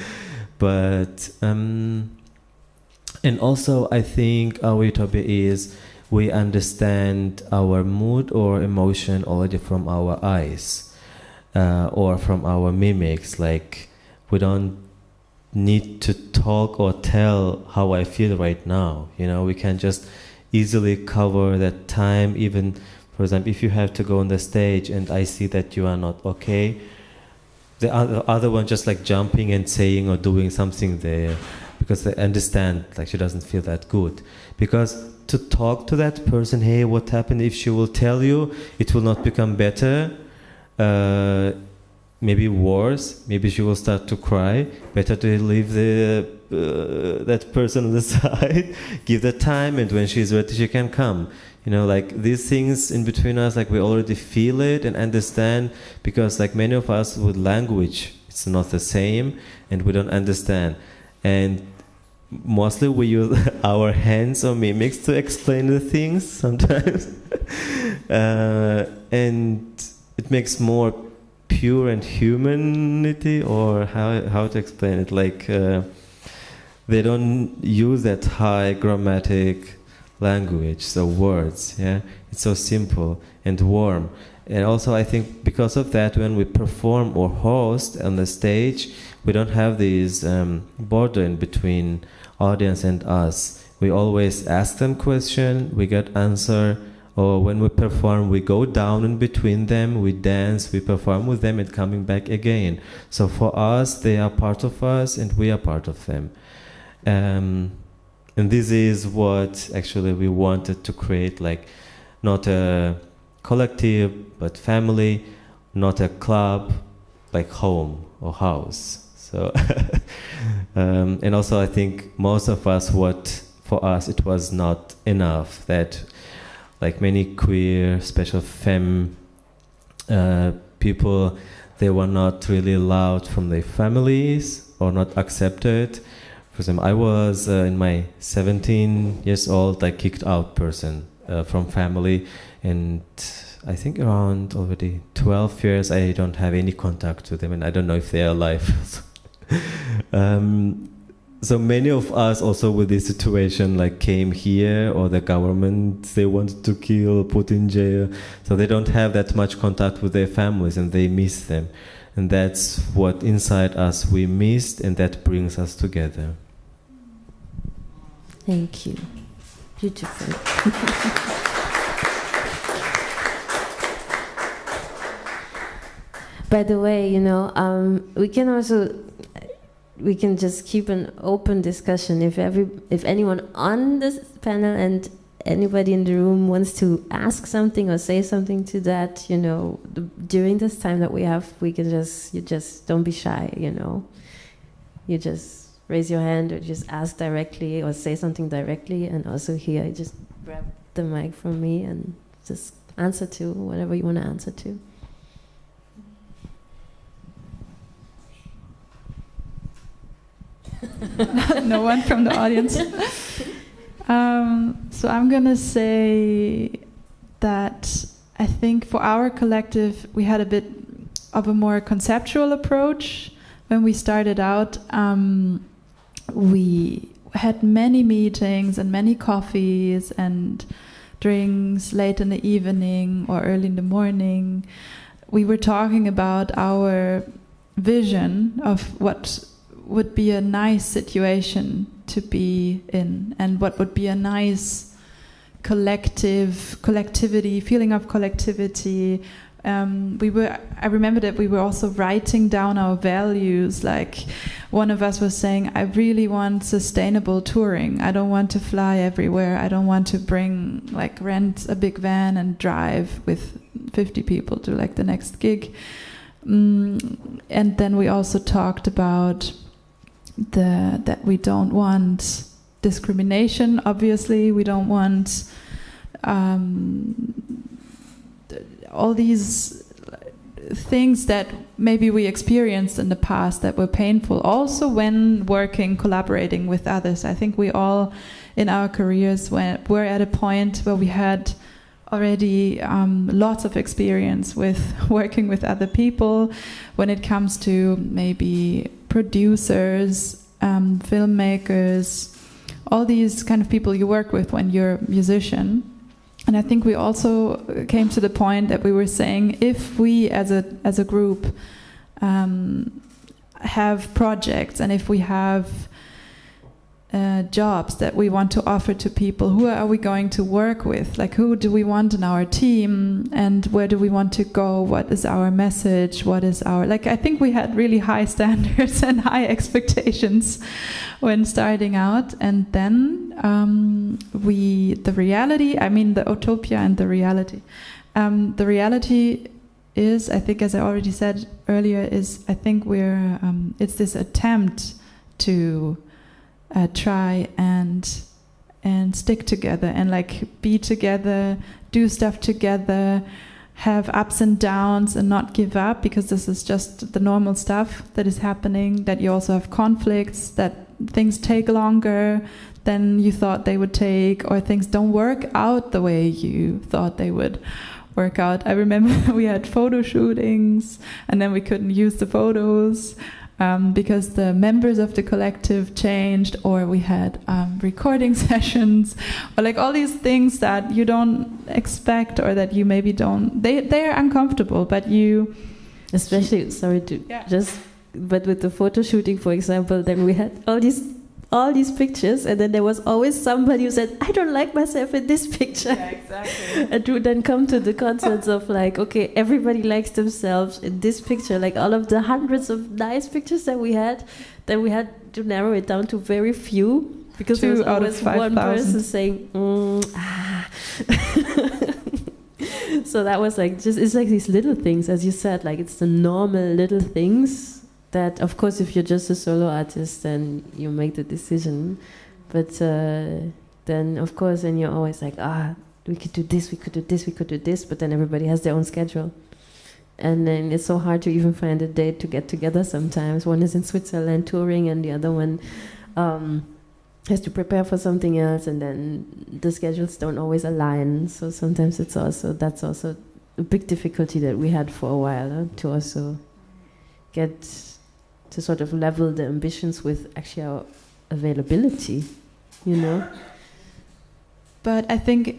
But and also I think our utopia is we understand our mood or emotion already from our eyes or from our mimics. Like we don't need to talk or tell how I feel right now. You know, we can just easily cover that time. Even, for example, if you have to go on the stage and I see that you are not okay, the other one just like jumping and saying or doing something there, because they understand like she doesn't feel that good. Because to talk to that person, hey, what happened? If she will tell you, it will not become better, maybe worse, maybe she will start to cry. Better to leave that person on the side, give the time, and when she's ready she can come. You know, like these things in between us, like we already feel it and understand, because like many of us with language, it's not the same and we don't understand. And mostly we use our hands or mimics to explain the things sometimes. And it makes more pure and humanity, or how to explain it, like they don't use that high grammatic language, so words, yeah, it's so simple and warm. And also I think because of that, when we perform or host on the stage, we don't have this border in between audience and us. We always ask them question, we get answer, or when we perform, we go down in between them, we dance, we perform with them and coming back again. So for us, they are part of us and we are part of them. And this is what actually we wanted to create, like not a collective, but family, not a club, like home or house. So, and also I think most of us, for us it was not enough that like many queer, special femme people, they were not really allowed from their families or not accepted. For example, I was in my 17 years old, like kicked out person from family, and I think around already 12 years I don't have any contact with them, and I don't know if they are alive. So many of us also with this situation like came here, or the government, they wanted to kill, put in jail, so they don't have that much contact with their families and they miss them. And that's what inside us we missed, and that brings us together. Thank you. Beautiful. By the way, you know, we can just keep an open discussion. If anyone on this panel and anybody in the room wants to ask something or say something to that, you know, during this time that we have, you just don't be shy, you know. You just raise your hand or just ask directly or say something directly. And also here, just grab the mic from me and just answer to whatever you want to answer to. No one from the audience. So I'm going to say that I think for our collective, we had a bit of a more conceptual approach. When we started out, we had many meetings and many coffees and drinks late in the evening or early in the morning, we were talking about our vision of what would be a nice situation to be in, and what would be a nice collectivity, feeling of collectivity. I remember that we were also writing down our values. Like, one of us was saying, I really want sustainable touring. I don't want to fly everywhere. I don't want to rent a big van and drive with 50 people to like the next gig. And then we also talked about that we don't want discrimination. Obviously, we don't want all these things that maybe we experienced in the past that were painful. Also, when collaborating with others, I think we all in our careers were at a point where we had already lots of experience with working with other people when it comes to maybe producers, filmmakers, all these kind of people you work with when you're a musician. And I think we also came to the point that we were saying, if we as a group have projects, and if we have jobs that we want to offer to people, who are we going to work with? Like, who do we want in our team, and where do we want to go? What is our message? What is our, like, I think we had really high standards and high expectations when starting out. And then the utopia and the reality. The reality is, I think, as I already said earlier, I think it's this attempt to try and stick together and like be together, do stuff together, have ups and downs and not give up, because this is just the normal stuff that is happening, that you also have conflicts, that things take longer than you thought they would take, or things don't work out the way you thought they would work out. I remember we had photo shootings and then we couldn't use the photos because the members of the collective changed, or we had recording sessions, or like all these things that you don't expect, or that you maybe don't, they're uncomfortable, but you... Especially, but with the photo shooting, for example, then we had all these pictures, and then there was always somebody who said, I don't like myself in this picture. Yeah, exactly. And would then come to the concerts of like, okay, everybody likes themselves in this picture. Like all of the hundreds of nice pictures that we had, then we had to narrow it down to very few, because there was always one person saying, So that was like, it's like these little things, as you said, like it's the normal little things that, of course, if you're just a solo artist, then you make the decision. But then, of course, then you're always like, we could do this, we could do this, we could do this. But then everybody has their own schedule. And then it's so hard to even find a date to get together sometimes. One is in Switzerland touring, and the other one has to prepare for something else. And then the schedules don't always align. So sometimes that's also a big difficulty that we had for a while, to also get to sort of level the ambitions with actually our availability, you know? But I think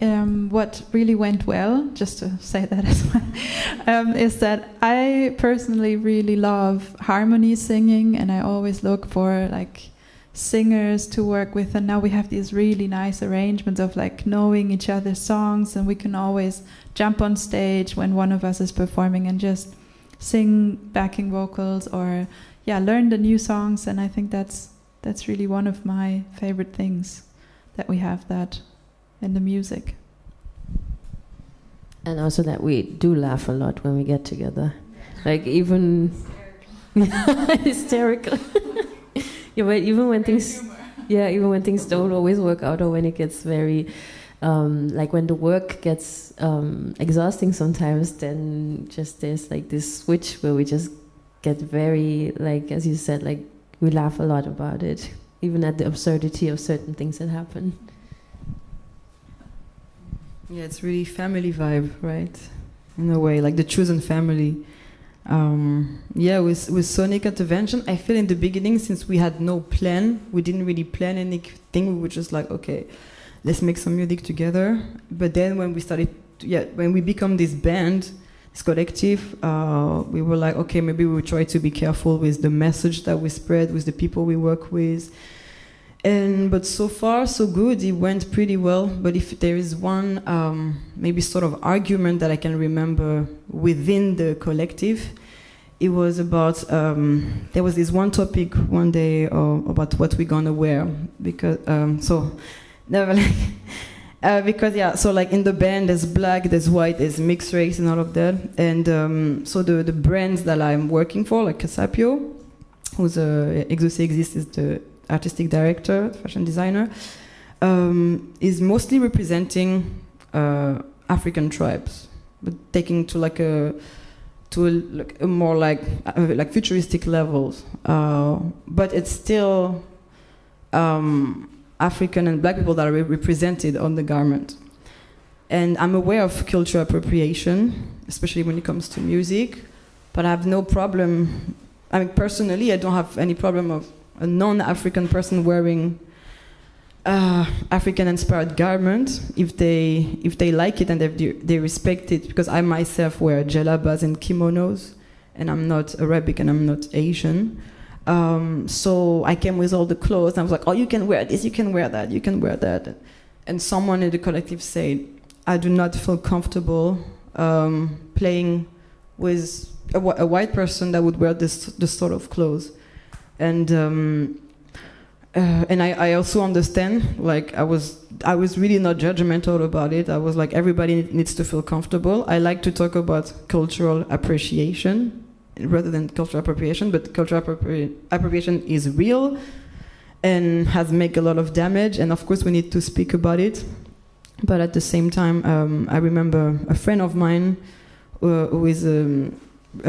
what really went well, just to say that as well, is that I personally really love harmony singing, and I always look for like singers to work with, and now we have these really nice arrangements of like knowing each other's songs, and we can always jump on stage when one of us is performing and just sing backing vocals, or learn the new songs. And I think that's really one of my favorite things, that we have that in the music. And also that we do laugh a lot when we get together, like even hysterical. But even when things don't always work out, or when it gets very like when the work gets exhausting sometimes, then just there's like this switch where we just get very, like, as you said, like we laugh a lot about it, even at the absurdity of certain things that happen. Yeah, it's really family vibe, right? In a way, like the chosen family. With Sonic Intervention, I feel in the beginning, since we had no plan, we didn't really plan anything, we were just like, okay, let's make some music together. But then when we started, when we become this band, this collective, we were like, okay, maybe we will try to be careful with the message that we spread, with the people we work with. But so far, so good. It went pretty well. But if there is one maybe sort of argument that I can remember within the collective, it was about, there was this one topic one day about what we're gonna wear. Because, so like in the band, there's black, there's white, there's mixed race and all of that. And so the brands that I'm working for, like Casapio, who's Exaucé Existe is the artistic director, fashion designer, is mostly representing African tribes, but taking to like a more like futuristic levels. But it's still African and black people that are represented on the garment. And I'm aware of cultural appropriation, especially when it comes to music, but I have no problem. I mean, personally, I don't have any problem of a non-African person wearing African-inspired garment if they like it and they respect it. Because I myself wear djellabas and kimonos, and I'm not Arabic and I'm not Asian. So I came with all the clothes, and I was like, oh, you can wear this, you can wear that, you can wear that. And someone in the collective said, I do not feel comfortable playing with a white person that would wear this sort of clothes. And I also understand, like I was really not judgmental about it. I was like, everybody needs to feel comfortable. I like to talk about cultural appreciation rather than cultural appropriation, but cultural appropriation is real and has made a lot of damage, and of course we need to speak about it. But at the same time, I remember a friend of mine who is a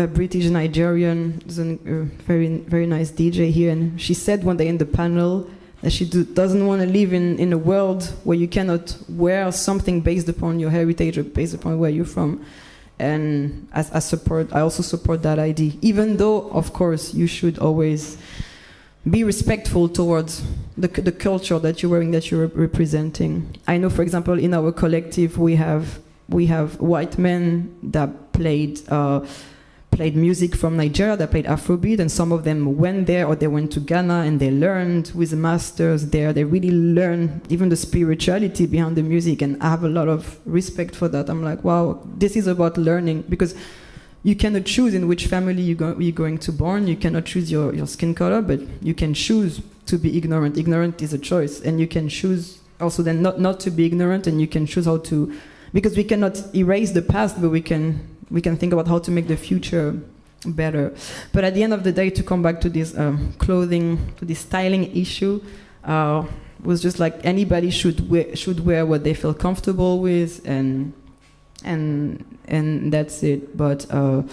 British Nigerian, is a very, very nice DJ here, and she said one day in the panel that she doesn't want to live in a world where you cannot wear something based upon your heritage or based upon where you're from. And I also support that idea, even though, of course, you should always be respectful towards the culture that you're wearing, that you're representing. I know, for example, in our collective, we have white men that played music from Nigeria, that played Afrobeat, and some of them went there, or they went to Ghana and they learned with the masters there. They really learn even the spirituality behind the music, and I have a lot of respect for that. I'm like, wow, this is about learning, because you cannot choose in which family you're going to born. You cannot choose your skin color, but you can choose to be ignorant. Ignorant is a choice, and you can choose also then not to be ignorant, and you can choose how to, because we cannot erase the past, but we can think about how to make the future better. But at the end of the day, to come back to this clothing, to this styling issue, was just like anybody should wear what they feel comfortable with, and that's it. But I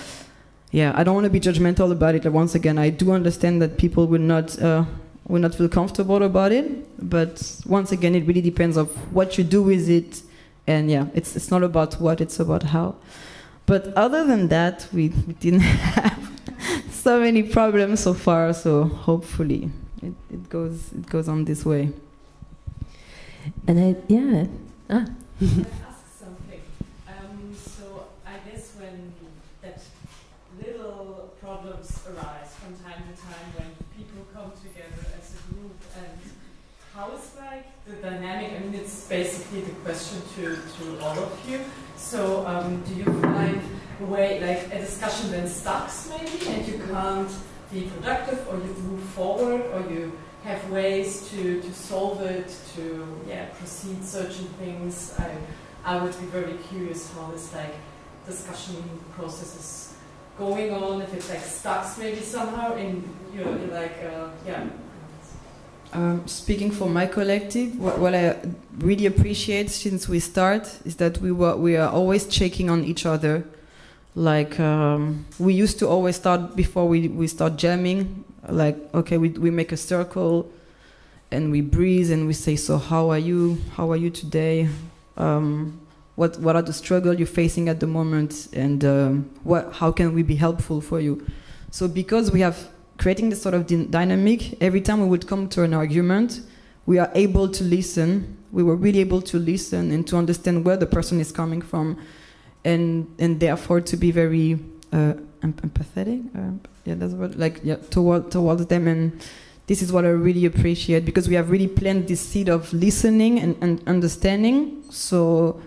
don't want to be judgmental about it. Once again, I do understand that people will not feel comfortable about it. But once again, it really depends on what you do with it, and it's not about what, it's about how. But other than that, we didn't have so many problems so far. So hopefully, it goes on this way. And Can I ask something? So I guess when that little problems arise from time to time when people come together as a group, and how is like the dynamic? I mean, it's basically the question to all of you. So do you find a way, like a discussion then stucks maybe, and you can't be productive, or you move forward, or you have ways to solve it, to proceed certain things? I would be very curious how this like discussion process is going on, if it's like stucks maybe somehow in you're like Speaking for my collective, what I really appreciate since we start is that we are always checking on each other. Like we used to always start before we start jamming. Like, okay, we make a circle and we breathe and we say, so how are you? How are you today? What are the struggles you're facing at the moment? And how can we be helpful for you? So because we have creating this sort of dynamic, every time we would come to an argument, we are able to listen we were really able to listen and to understand where the person is coming from, and therefore to be very empathetic. That's what, like, towards them. And this is what I really appreciate, because we have really planted this seed of listening and understanding. So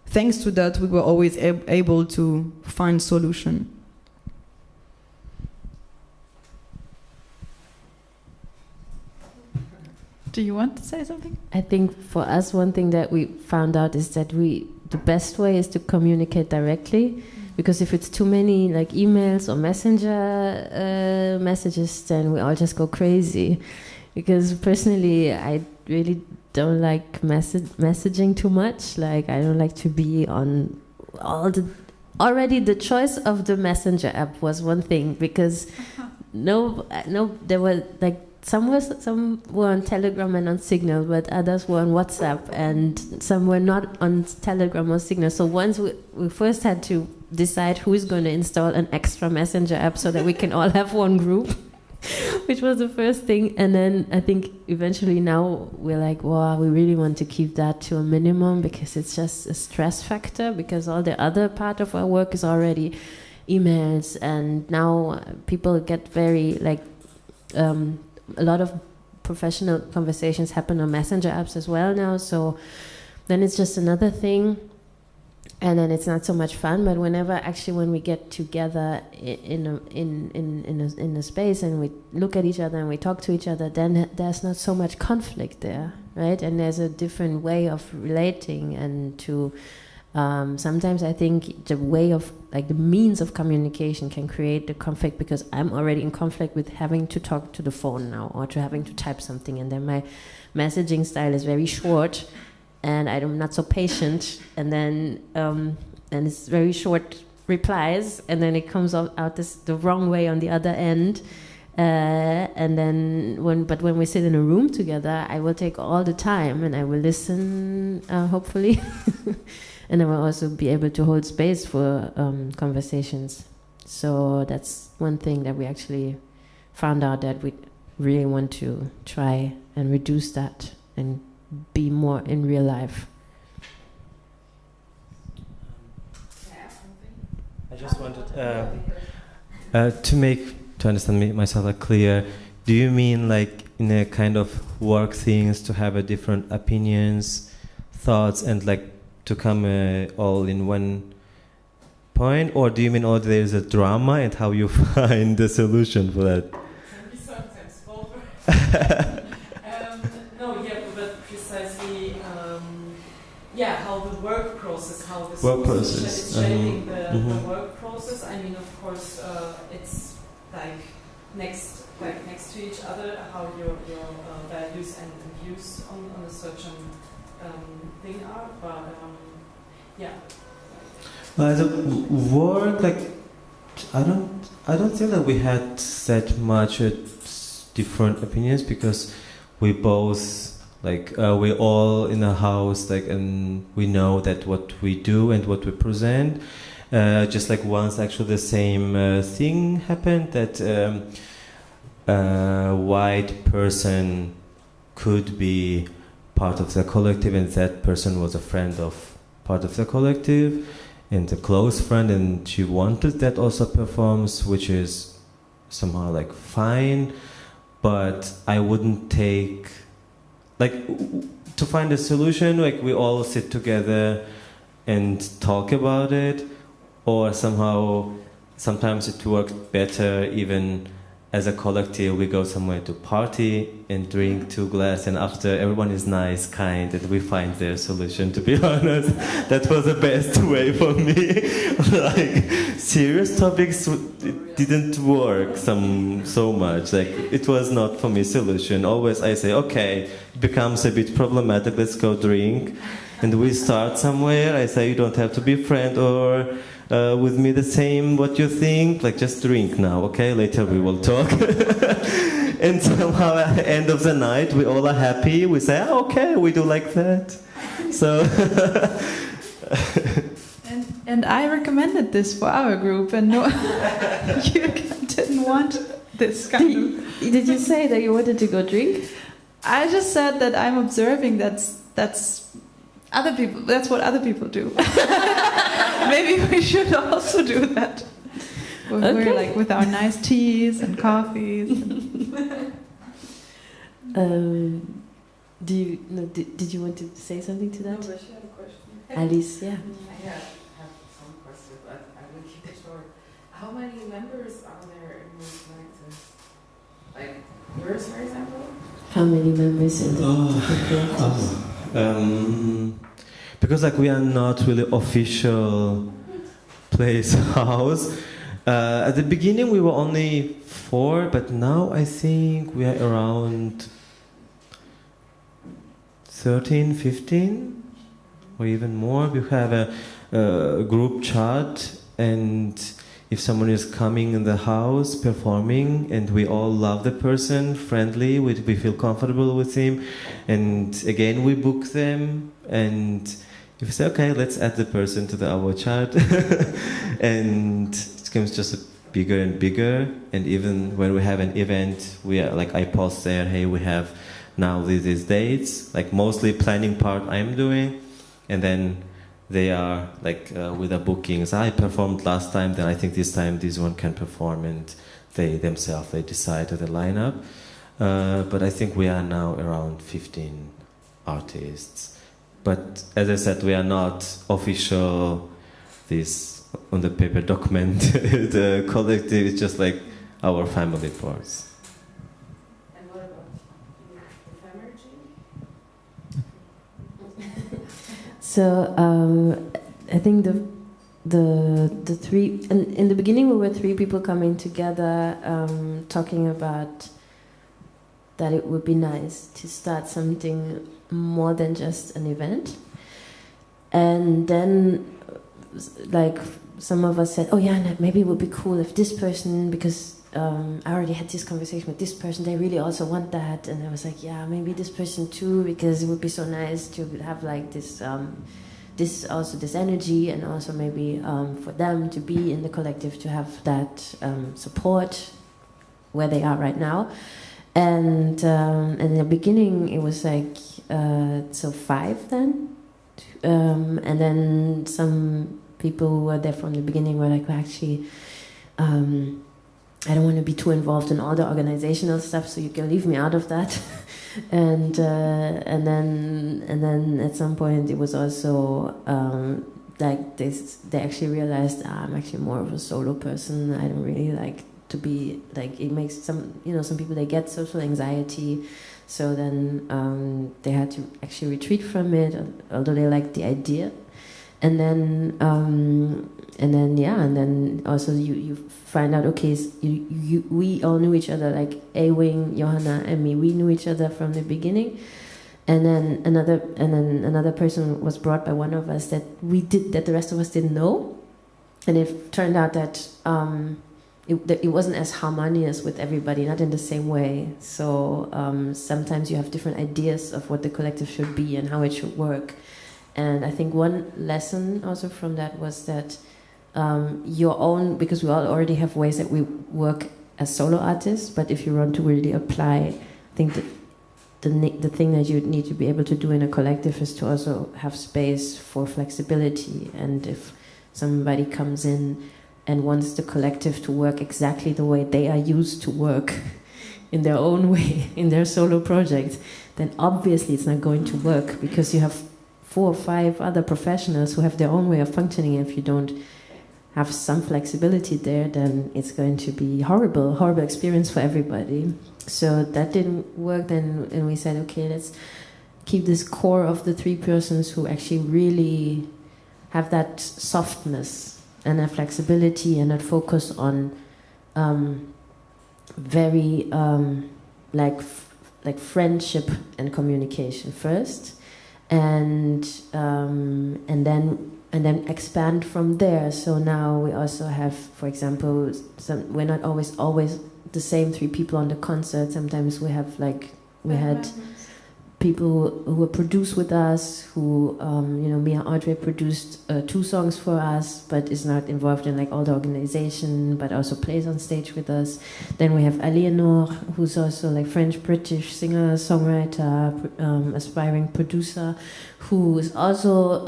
thanks to that, we were always able to find solution. Do you want to say something? I think for us, one thing that we found out is that the best way is to communicate directly, because if it's too many like emails or messenger messages, then we all just go crazy. Because personally, I really don't like messaging too much. Like, I don't like to be on all the... Already the choice of the messenger app was one thing, because there were like some were on Telegram and on Signal, but others were on WhatsApp, and some were not on Telegram or Signal. So once we first had to decide who is going to install an extra messenger app so that we can all have one group, which was the first thing. And then I think eventually now we're like, wow, we really want to keep that to a minimum, because it's just a stress factor, because all the other part of our work is already emails, and now people get very like a lot of professional conversations happen on messenger apps as well now, so then it's just another thing, and then it's not so much fun. But when we get together in a space and we look at each other and we talk to each other, then there's not so much conflict there, right? And there's a different way of relating, and to sometimes I think the way of, like, the means of communication can create the conflict, because I'm already in conflict with having to talk to the phone now, or to having to type something, and then my messaging style is very short, and I'm not so patient, and then and it's very short replies, and then it comes out the wrong way on the other end. And then when we sit in a room together, I will take all the time and I will listen, hopefully. And I will also be able to hold space for conversations. So that's one thing that we actually found out, that we really want to try and reduce that and be more in real life. I just wanted to understand myself clear. Do you mean like in a kind of work things to have a different opinions, thoughts, and like to come all in one point, or do you mean there's a drama and how you find the solution for that? Can be sometimes both. But precisely, how the work process, how the solution is shaping the work process. I mean, of course, it's like next to each other, how your values and views on a certain thing are, but the work, like, I don't think that we had that much different opinions, because we both we're all in a house, and we know that what we do and what we present. Just like once actually the same thing happened, that a white person could be part of the collective, and that person was a friend of part of the collective and a close friend, and she wanted that also performs, which is somehow like fine, but I wouldn't take to find a solution, like we all sit together and talk about it, or somehow sometimes it works better even as a collective. We go somewhere to party and drink 2 glasses, and after everyone is nice, kind, and we find their solution. To be honest, that was the best way for me. Serious topics didn't work so much. It was not for me solution. Always I say, okay, it becomes a bit problematic, let's go drink. And we start somewhere. I say, you don't have to be friend or with me the same what you think, just drink now, okay? Later we will talk. And somehow at the end of the night we all are happy. We say, okay, we do like that. So and I recommended this for our group, and no, you didn't want this kind of... Did you say that you wanted to go drink? I just said that I'm observing that that's other people. That's what other people do. Maybe we should also do that. We're like with our nice teas and coffees. Did you want to say something to that? No, but she had a question. Alice, yeah. I have some questions, but I will keep it short. How many members are there in your collective? Like yours, for example? How many members in the because like we are not really official place house. At the beginning we were only 4, but now I think we are around 13, 15, or even more. We have a group chat, and if someone is coming in the house performing and we all love the person, friendly, we feel comfortable with him, and again we book them, and if we say okay, let's add the person to our chat and it becomes just bigger and bigger. And even when we have an event, we are like, I post there, hey, we have now these dates, like mostly planning part I'm doing, and then they are like with the bookings. I performed last time, then I think this time this one can perform, and they themselves they decide the lineup. But I think we are now around 15 artists. But as I said, we are not official. This on the paper document. The collective is just like our family parts. And what about the energy? So I think the three in the beginning we were 3 people coming together, talking about that it would be nice to start something more than just an event. And then like some of us said, oh yeah, maybe it would be cool if this person, because I already had this conversation with this person, they really also want that. And I was like, yeah, maybe this person too, because it would be so nice to have like this this energy, and also maybe for them to be in the collective, to have that support where they are right now. And in the beginning it was like so 5 then, and then some people who were there from the beginning were like, well, actually I don't want to be too involved in all the organizational stuff, so you can leave me out of that. and then at some point it was also like they actually realized I'm actually more of a solo person. I don't really like to be like, it makes some people, they get social anxiety, so then they had to actually retreat from it, although they liked the idea. And then also you find out, okay, we all knew each other, like A-Wing, Johanna, and me. We knew each other from the beginning, and then another person was brought by one of us that the rest of us didn't know, and it turned out that it wasn't as harmonious with everybody, not in the same way. So sometimes you have different ideas of what the collective should be and how it should work. And I think one lesson also from that was that your own, because we all already have ways that we work as solo artists, but if you want to really apply, I think that the thing that you need to be able to do in a collective is to also have space for flexibility. And if somebody comes in and wants the collective to work exactly the way they are used to work in their own way, in their solo project, then obviously it's not going to work, because you have 4 or 5 other professionals who have their own way of functioning. If you don't have some flexibility there, then it's going to be horrible experience for everybody. So that didn't work then, and we said, okay, let's keep this core of the 3 persons who actually really have that softness and that flexibility and that focus on very like friendship and communication first. And then expand from there. So now we also have, for example, we're not always the same 3 people on the concert. Sometimes we have people who produce with us, who, Mia Audrey produced 2 songs for us, but is not involved in like all the organization, but also plays on stage with us. Then we have Aliénor, who's also like French-British singer, songwriter, aspiring producer, who is also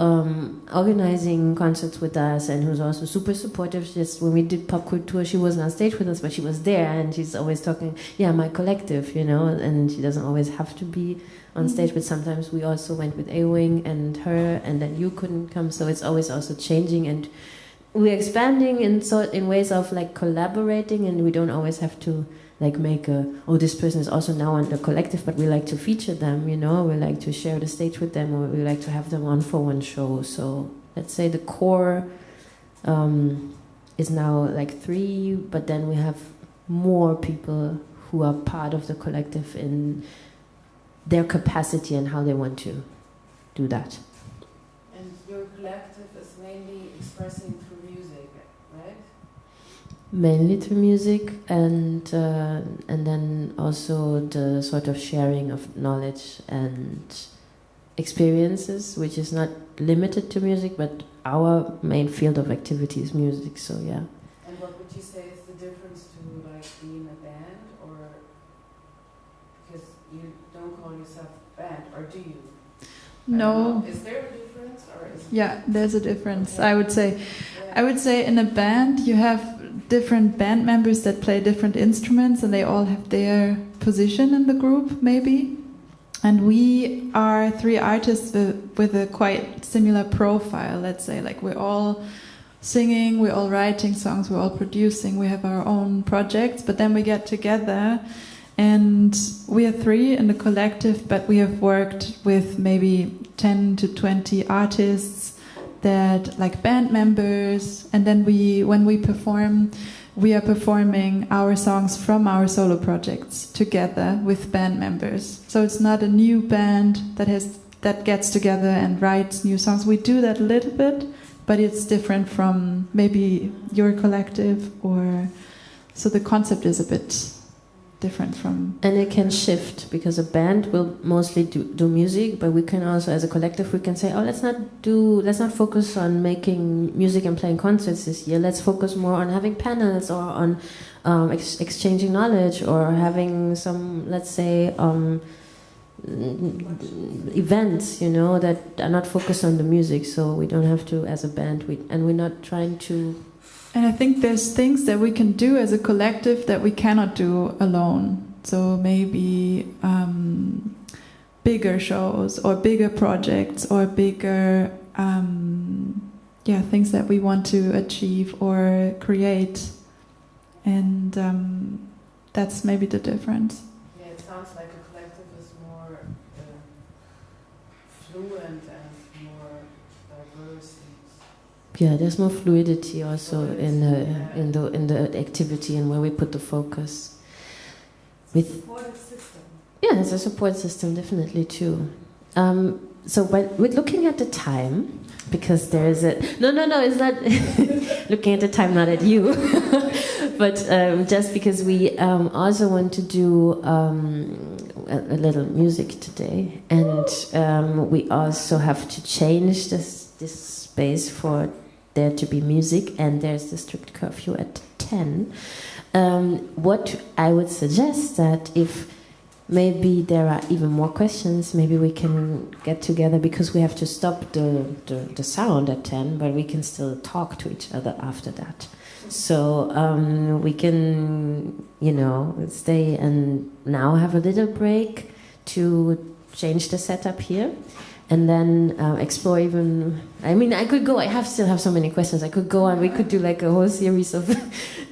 organizing concerts with us and who's also super supportive. Just when we did Pop Culture, she wasn't on stage with us, but she was there, and she's always talking, my collective, and she doesn't always have to be on stage, but sometimes we also went with A-Wing and her, and then you couldn't come, so it's always also changing, and we're expanding in ways of like collaborating, and we don't always have to like make this person is also now on the collective, but we like to feature them, we like to share the stage with them, or we like to have them on for one show. So let's say the core is now like 3, but then we have more people who are part of the collective in their capacity and how they want to do that. And your collective is mainly expressing through music, right? Mainly through music, and then also the sort of sharing of knowledge and experiences, which is not limited to music, but our main field of activity is music. So yeah. And what would you say is the difference to like being a band, or because you don't call yourself a band, or do you? No. Is there a difference, or is it? Yeah, there's a difference. Okay. I would say in a band you have different band members that play different instruments, and they all have their position in the group, maybe. And we are 3 artists with a quite similar profile, let's say. Like, we're all singing, we're all writing songs, we're all producing, we have our own projects, but then we get together, and we are 3 in the collective, but we have worked with maybe 10 to 20 artists that, like, band members, and then when we perform, we are performing our songs from our solo projects together with band members. So it's not a new band that gets together and writes new songs. We do that a little bit, but it's different from maybe your collective, or so the concept is a bit different from. And it can shift, because a band will mostly do music, but we can also, as a collective, we can say, let's not focus on making music and playing concerts this year. Let's focus more on having panels, or on exchanging knowledge, or having some, let's say, events, that are not focused on the music. So we don't have to, as a band, we're not trying to. And I think there's things that we can do as a collective that we cannot do alone. So maybe bigger shows, or bigger projects, or bigger things that we want to achieve or create. And that's maybe the difference. Yeah, it sounds like a collective is more fluent and more diverse. Yeah, there's more fluidity also in the activity and where we put the focus. Supportive system. Yeah, it's a support system, definitely too. So with looking at the time, because there is a no, it's not looking at the time, not at you, but just because we also want to do a little music today, and we also have to change this space for there to be music, and there's the strict curfew at 10. What I would suggest that if maybe there are even more questions, maybe we can get together, because we have to stop the sound at 10, but we can still talk to each other after that. So we can, stay and now have a little break to change the setup here. And then explore even. I mean, I could go. Still have so many questions. I could go on. We could do like a whole series of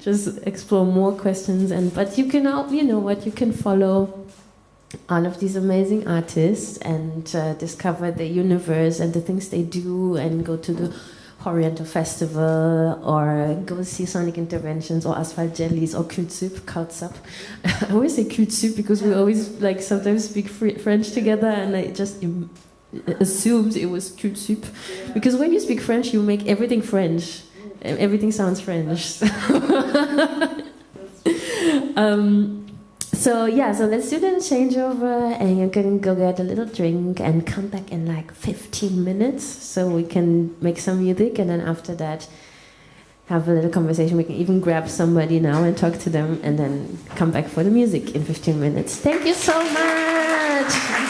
just explore more questions. But you can, you can follow all of these amazing artists and discover the universe and the things they do, and go to the Oriental Festival, or go see Sonic Interventions, or Asphalt Jellies, or Kultsup. I always say Kultsup because we always sometimes speak French together, and I just assumed it was Kultsup, because when you speak French, you make everything French. So yeah, so let's do the changeover, and you can go get a little drink and come back in like 15 minutes, so we can make some music, and then after that have a little conversation. We can even grab somebody now and talk to them, and then come back for the music in 15 minutes. Thank you so much.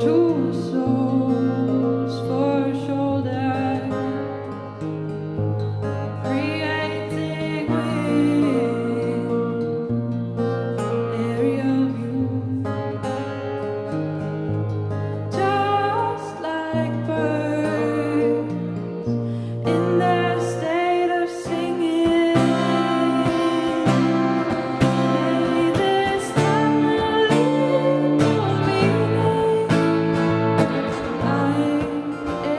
two souls for a shoulder, creating with aerial view, just like birds in their state of singing. May this time lead to meaning. I am dreaming,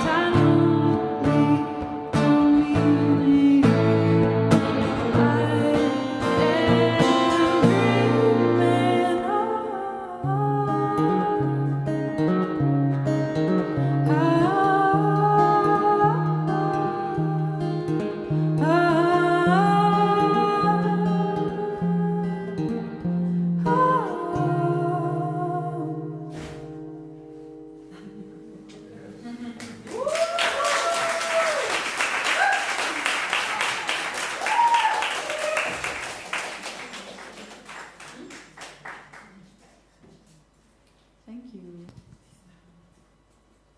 time lead to meaning. I Thank you.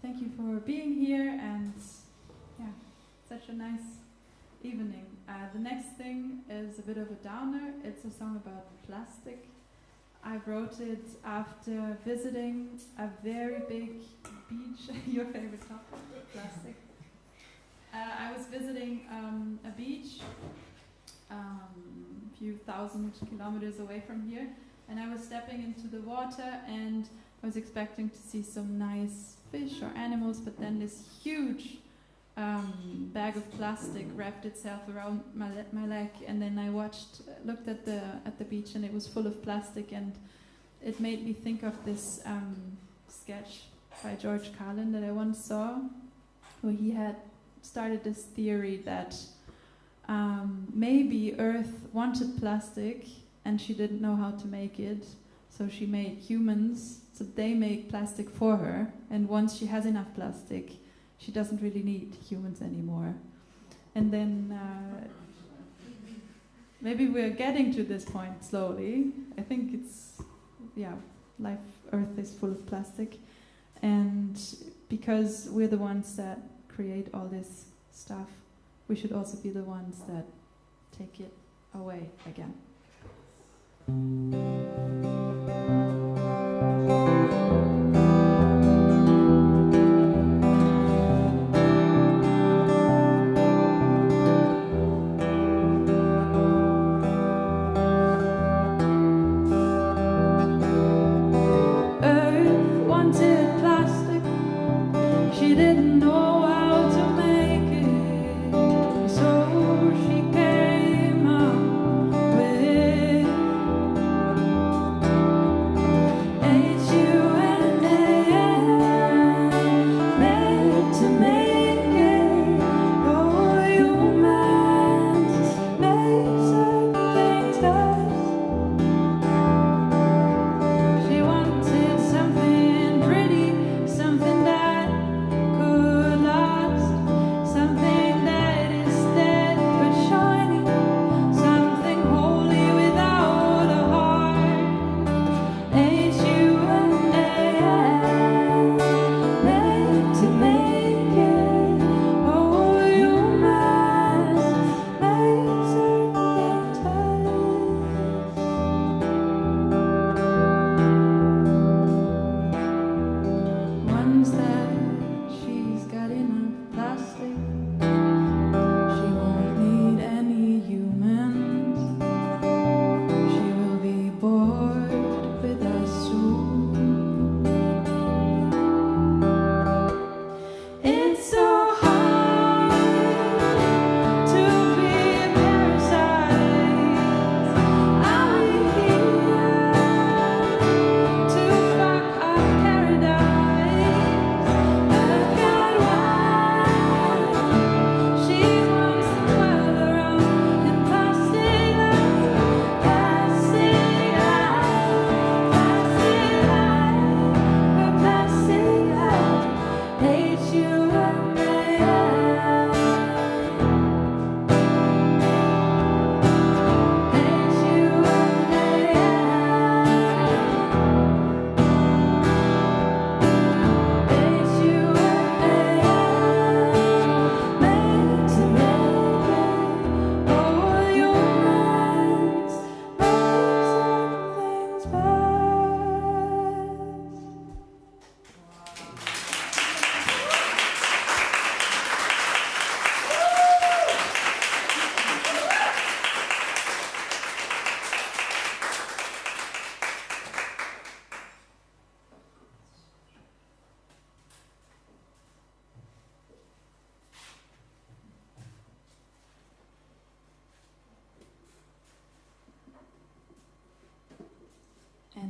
Thank you for being here, and yeah, such a nice evening. The next thing is a bit of a downer. It's a song about plastic. I wrote it after visiting a very big beach. Your favorite topic, plastic. I was visiting a beach a few thousand kilometers away from here, and I was stepping into the water, and I was expecting to see some nice fish or animals, but then this huge bag of plastic wrapped itself around my leg, and then I looked at the beach, and it was full of plastic, and it made me think of this sketch by George Carlin that I once saw, where he had started this theory that maybe Earth wanted plastic and she didn't know how to make it, so she made humans, so they make plastic for her, and once she has enough plastic, she doesn't really need humans anymore. And then maybe we're getting to this point slowly. I think it's, Earth is full of plastic, and because we're the ones that create all this stuff, we should also be the ones that take it away again. Earth wanted plastic, she didn't know how to make it, so she came up with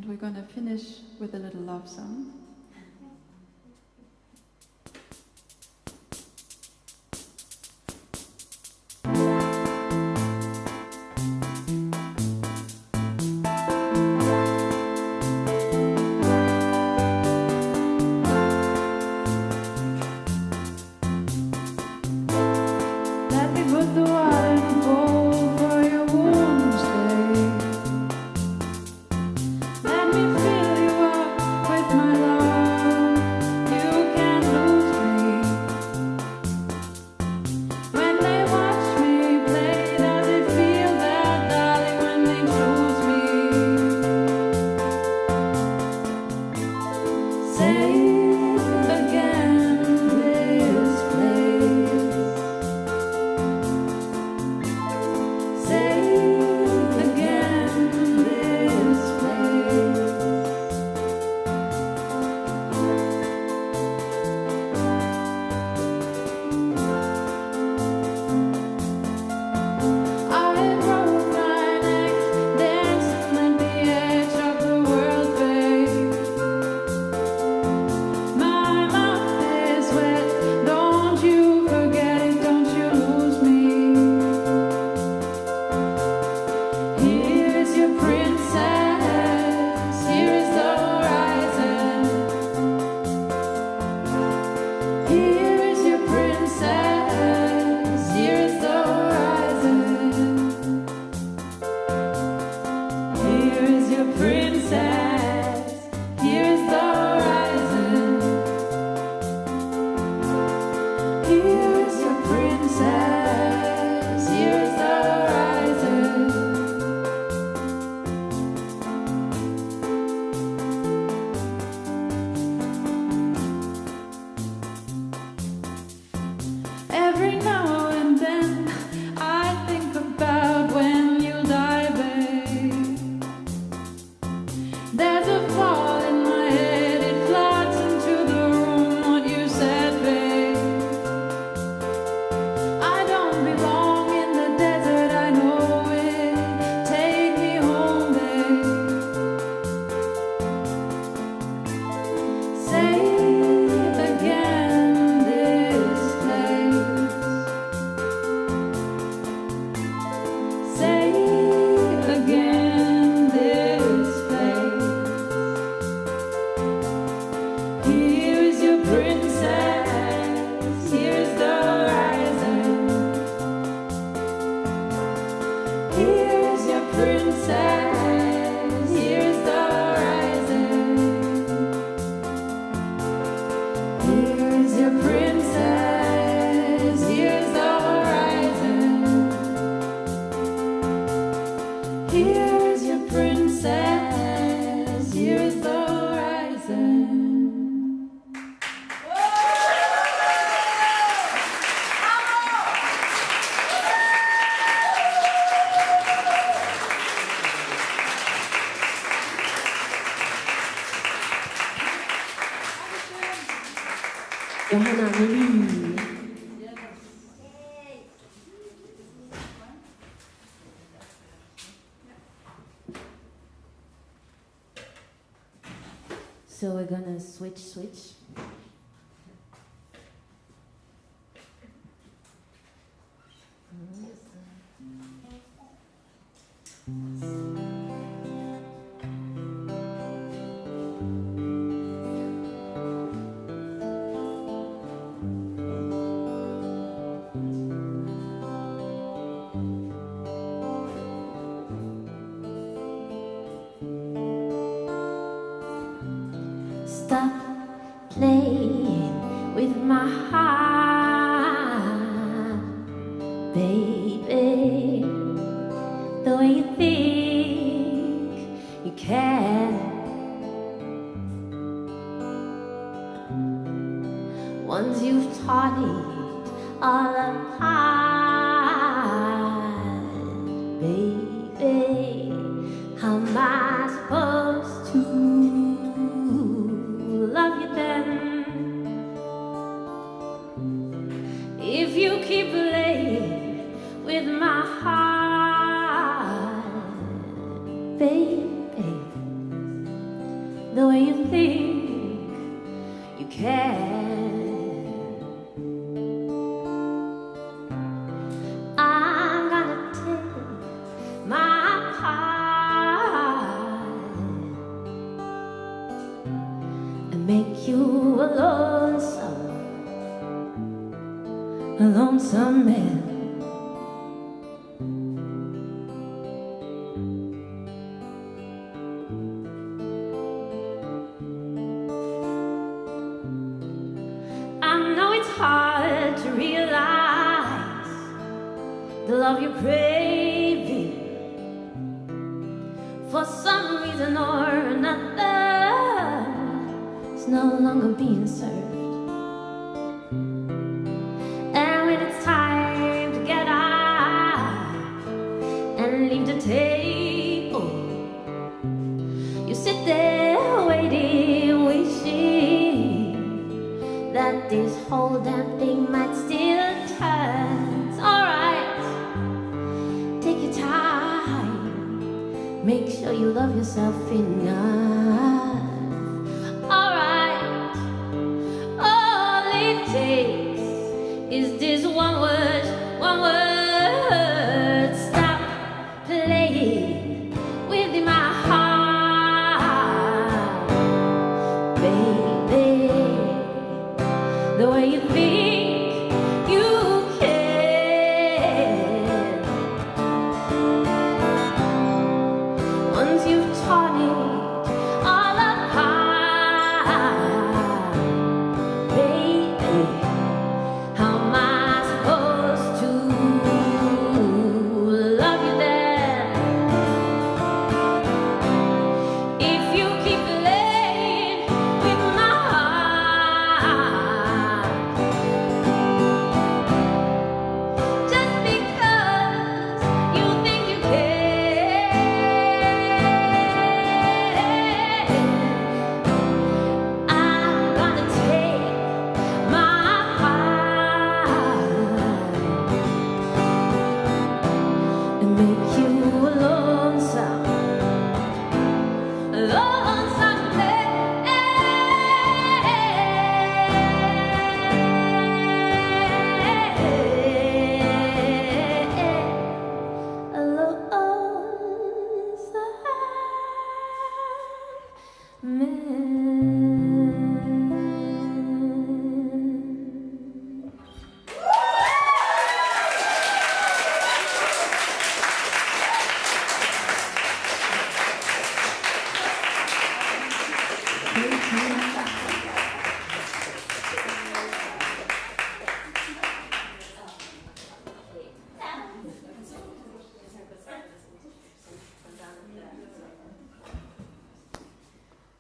And we're gonna finish with a little love song. So we're gonna switch. Stop playing with my heart, baby. The way you think you can. Once you've taught it all apart, baby, how am I supposed to love you then? If you keep playing with my heart, baby, the way you think you can. I'm gonna take my part and make you a lonesome man. Hard to realize the love you're craving for some reason or another. It's no longer being served, and when it's time to get up and leave the table, you sit there waiting, wishing that this whole damn thing might still turn. It's alright, take your time, make sure you love yourself enough. Alright, all it takes is this one word, stop playing with my heart, baby. The way you think you can. Once you've torn it all apart, baby, how am I supposed to love you then? If you keep playing with my heart, just because you think you can, I'm gonna take my part and make you a lonesome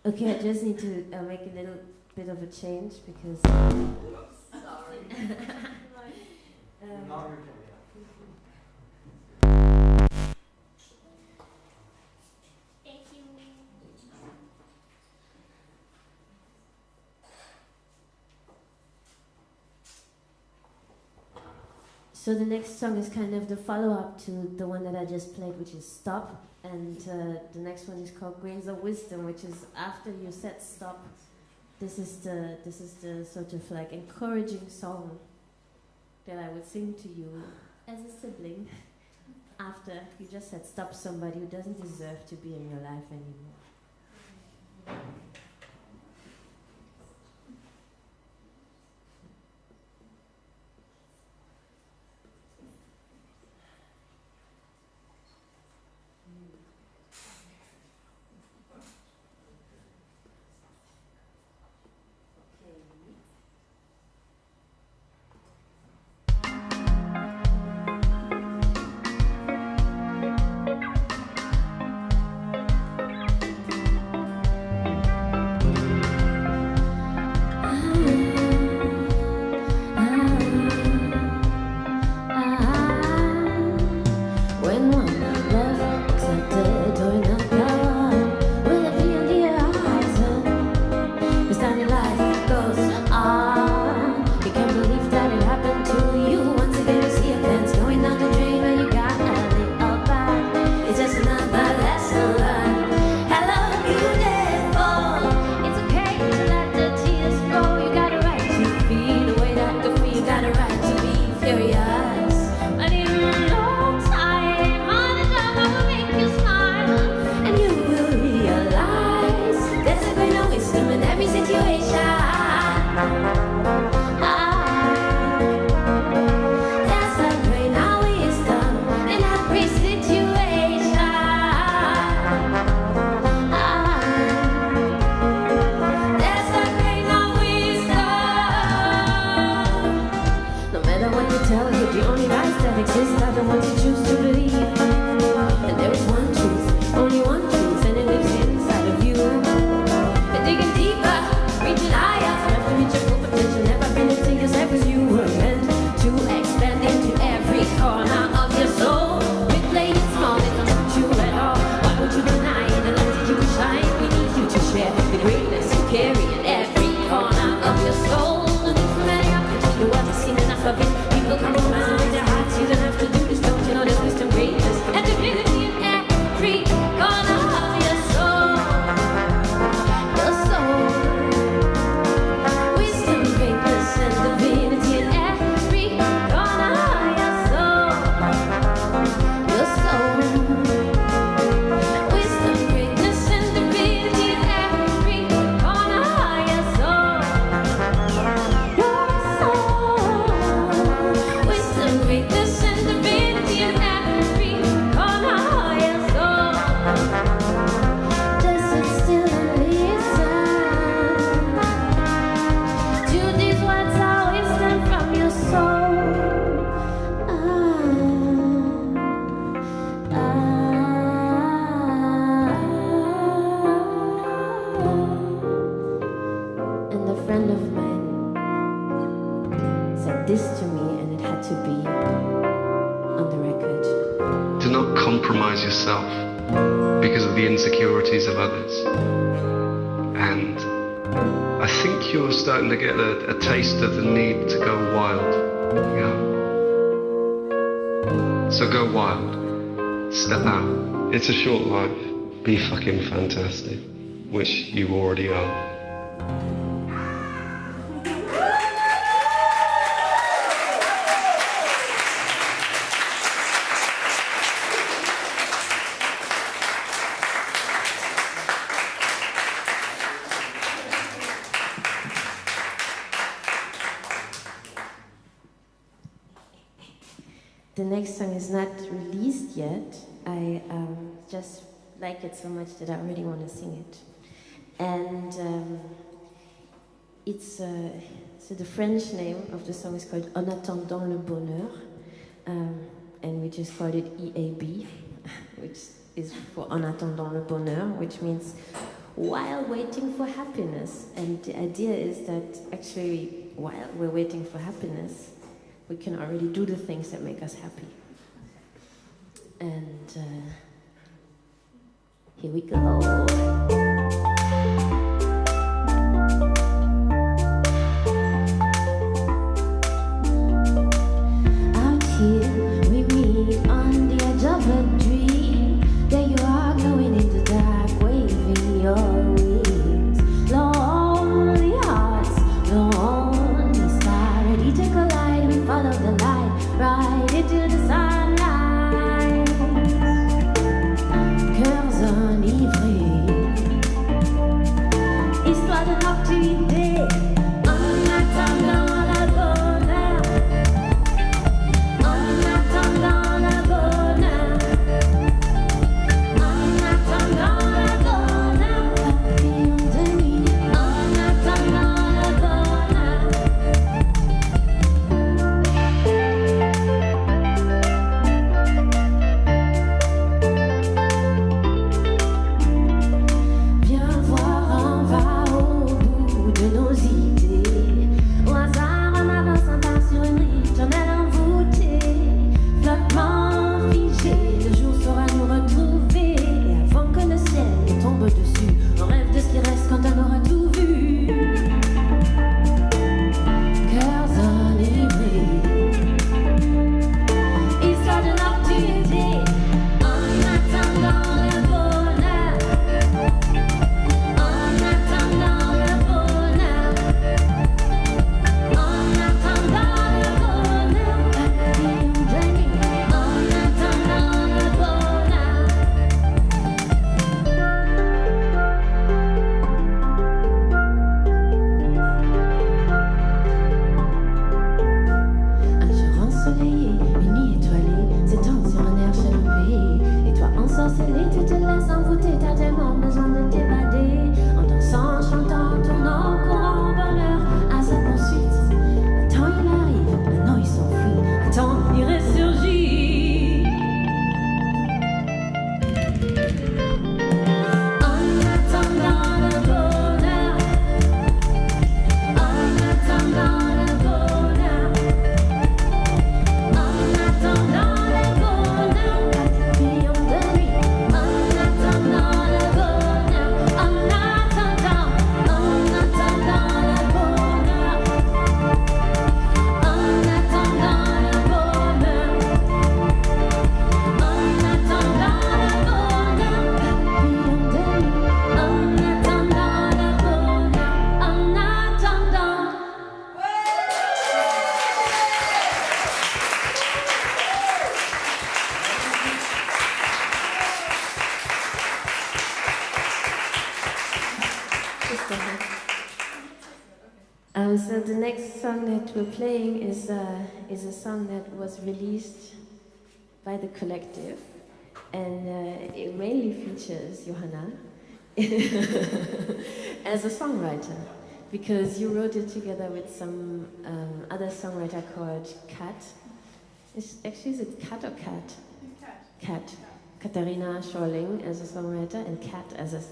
Okay, I just need to make a little bit of a change because. So the next song is kind of the follow-up to the one that I just played, which is Stop. And the next one is called Grains of Wisdom, which is after you said stop. This is the sort of like encouraging song that I would sing to you as a sibling after you just said stop somebody who doesn't deserve to be in your life anymore. friend of mine said this to me, and it had to be on the record. Do not compromise yourself because of the insecurities of others. And I think you're starting to get a taste of the need to go wild. Yeah. So go wild. Step out. It's a short life. Be fucking fantastic. Which you already are. The next song is not released yet. I just like it so much that I already want to sing it. And so the French name of the song is called En attendant le bonheur, and we just called it EAB, which is for En attendant le bonheur, which means while waiting for happiness. And the idea is that actually while we're waiting for happiness, we can already do the things that make us happy. And here we go. Out here we meet on the edge of a dream. There you are glowing in the dark, waving your wings. Lonely hearts, lonely star, ready to collide. We follow the light, right into the sunlight. Cœurs enivrés, histoire de nocturité, en attendant le bonheur, en attendant le bonheur, en attendant le bonheur, papillon de nuit, en attendant le bonheur. Viens voir, on va au bout de nos idées. Au hasard, en avançant par sur une ritournelle envoûtée. Flottement figé, le jour saura nous retrouver. Et avant que le ciel nous tombe dessus, on rêve de ce qui reste quand on aura tout vu. Cœurs enivrés, histoire de nocturité, en attendant le bonheur, en attendant le bonheur, en attendant le bonheur, papillon de nuit, en attendant le bonheur. Un jour ensoleillé, une nuit étoilée, s'étend sur un air chaleureux. Et toi ensorcelé, tu te laisses envoûter, t'as tellement besoin de t'évader. En dansant, chantant, tournant, courant au bonheur, à sa poursuite. Un temps il arrive, un an il s'enfuit, un temps il ressurgit. En attendant le bonheur, en attendant le bonheur, en attendant le bonheur, papillon de nuit, en attendant le bonheur, en attendant le bonheur, en attendant le bonheur, en attendant le bonheur, papillon de nuit, en attendant le bonheur, en attendant. So the next song that we're playing is a song that was released by the Collective, and it mainly features Johanna as a songwriter, because you wrote it together with some other songwriter called Kat. Is it Kat or Cat? Kat. Katharina Schorling as a songwriter and Kat as a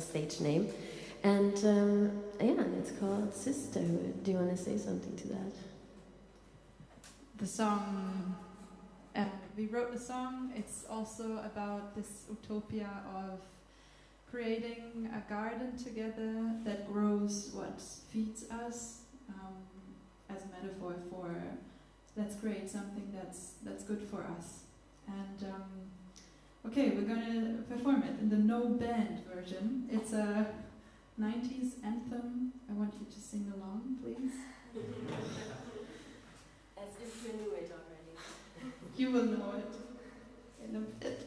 stage name. And it's called Sisterhood. Do you want to say something to that? The song, we wrote the song. It's also about this utopia of creating a garden together that grows what feeds us, as a metaphor for let's create something that's good for us. And okay, we're gonna perform it in the no band version. It's a 90s anthem. I want you to sing along, please. As if you knew it already. You will know it in a bit.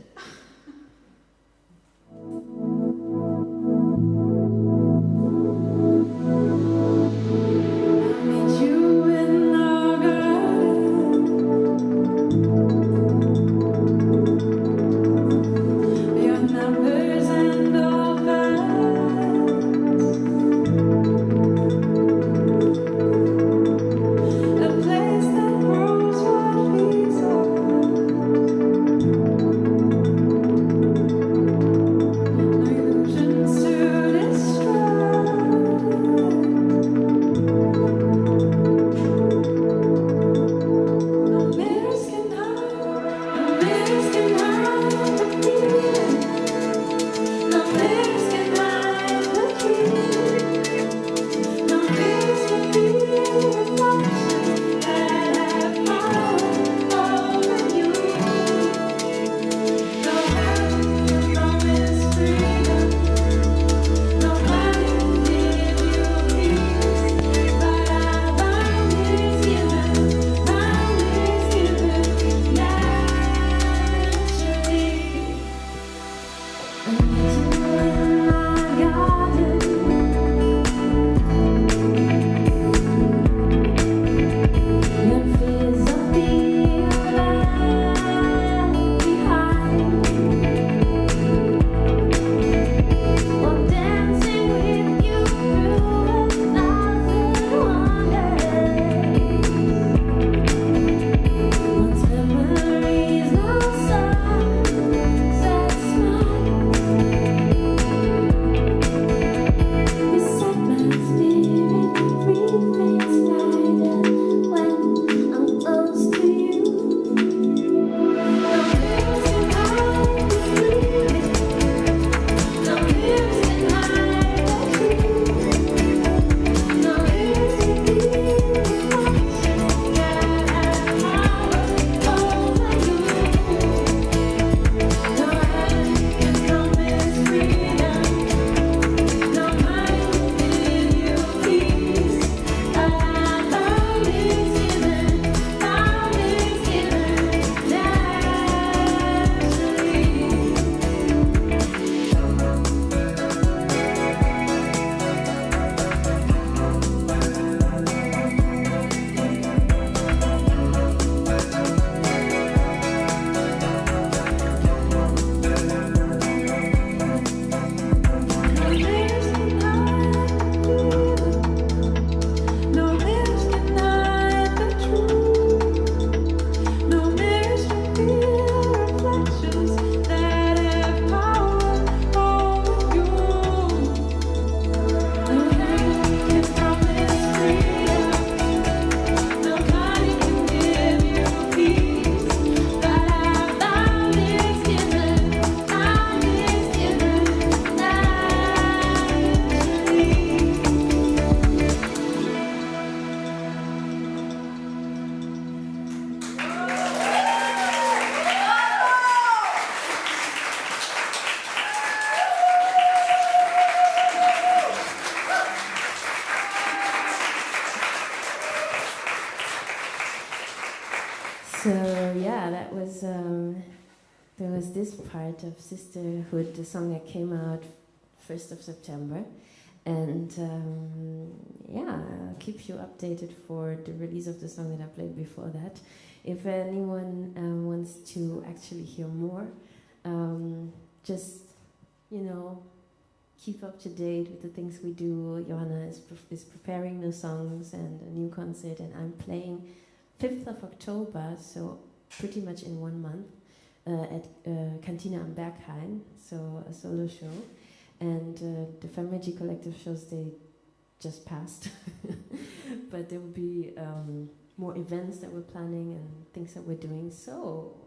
So yeah, that was there was this part of Sisterhood, the song that came out 1st of September, and I'll keep you updated for the release of the song that I played before that. If anyone wants to actually hear more, just keep up to date with the things we do. Johanna is preparing new songs and a new concert, and I'm playing 5th of October, so pretty much in 1 month, at Cantina am Berghain, so a solo show. And the Chromatic Collective shows, they just passed. But there will be more events that we're planning and things that we're doing. So,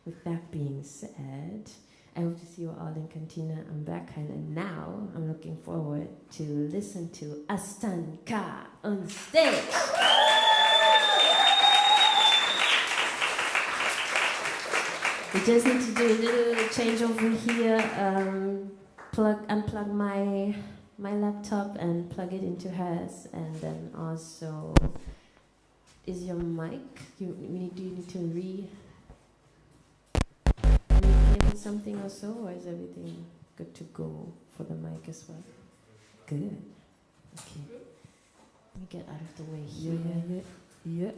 with that being said, I hope to see you all in Cantina and Berghain. And now I'm looking forward to listen to Astan KA on stage. We just need to do a little change over here. Unplug my laptop and plug it into hers, and then also, is your mic? Do you need to recable something or so, or is everything good to go for the mic as well? Good. Okay. Let me get out of the way here. Yeah.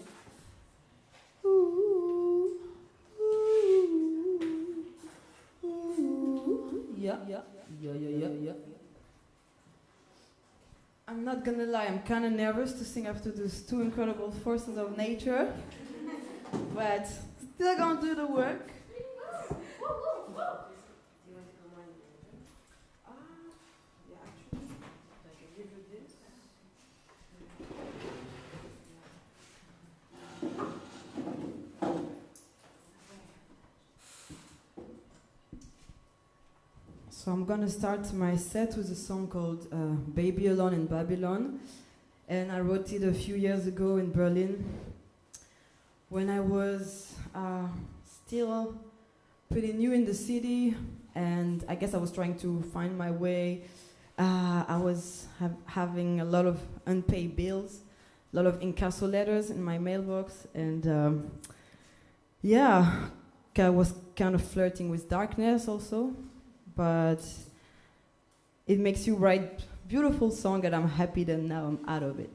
Yeah. I'm not gonna lie, I'm kind of nervous to sing after those two incredible forces of nature, but still gonna do the work. So I'm gonna start my set with a song called Baby Alone in Babylon, and I wrote it a few years ago in Berlin when I was still pretty new in the city, and I guess I was trying to find my way. I was having a lot of unpaid bills, a lot of incasso letters in my mailbox, and I was kind of flirting with darkness also. But it makes you write beautiful song, and I'm happy that now I'm out of it.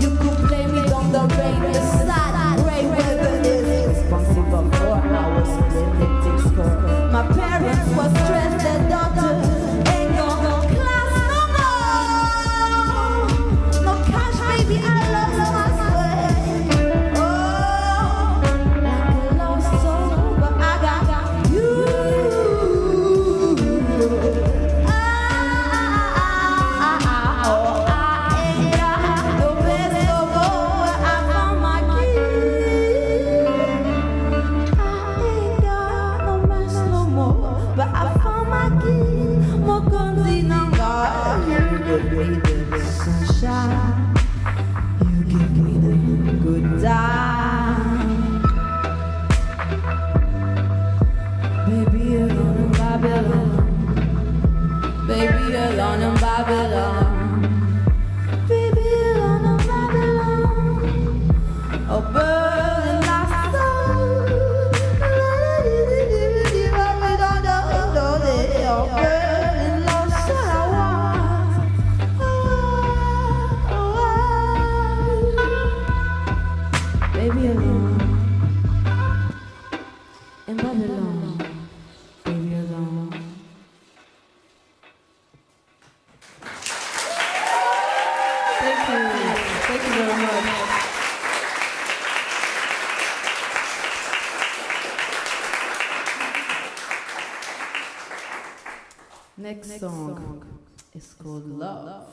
You Thank you very much. Next song is called Love.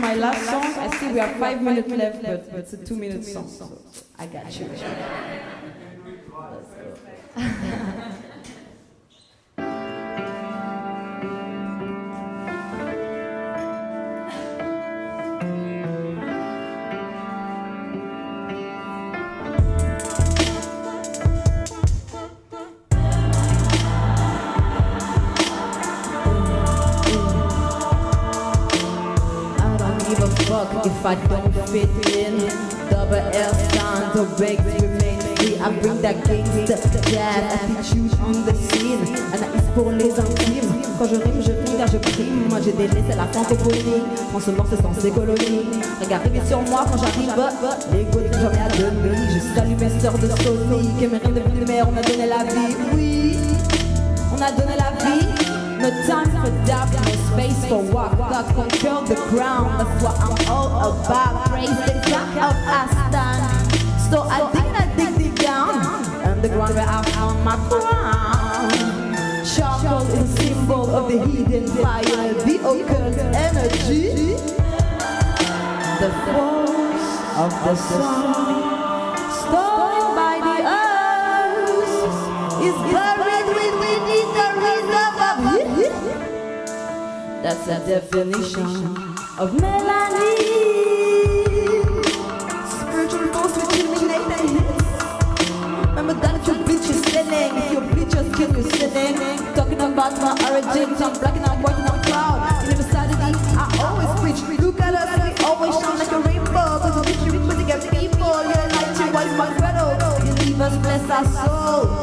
my last song. I see we have 5 minutes left, but it's a 2-minute song, so I got you. If I don't fit in, double L sound or breaks remain free. I bring that gangster jazz attitude on the scene. Analyse pour les intimes. Quand je rime, je finis, je prime. Moi j'ai délaissé la francophonie. Prends ce morceau sans ses colonies. Regardez bien sur moi quand j'arrive. L'ego n'est jamais à demi. Je salue mes sœurs de Sony. Que mes reines de lumière, on a donné la vie. Oui, on a donné la vie. No time for doubt, no space for walk. God control the crown. That's what I'm all about. Praise the God of Astan. So I dig deep down underground where I found my crown. Charcoal is a symbol of the hidden fire, the occult energy. The force of the sun, stolen by the earth, is buried within the reserve of heat. That's the definition of melanin. Spiritual force which eliminate the hits. Remember that if your bitch is sinning, if your bitch is skin is sinning. Talking about my origins, I'm black and I'm white and I'm proud. Universality, I always preach. Look at us, we always shine like a rainbow. Cause we reach, we put together people. You're like your wise my fellow. You leave us, bless our soul.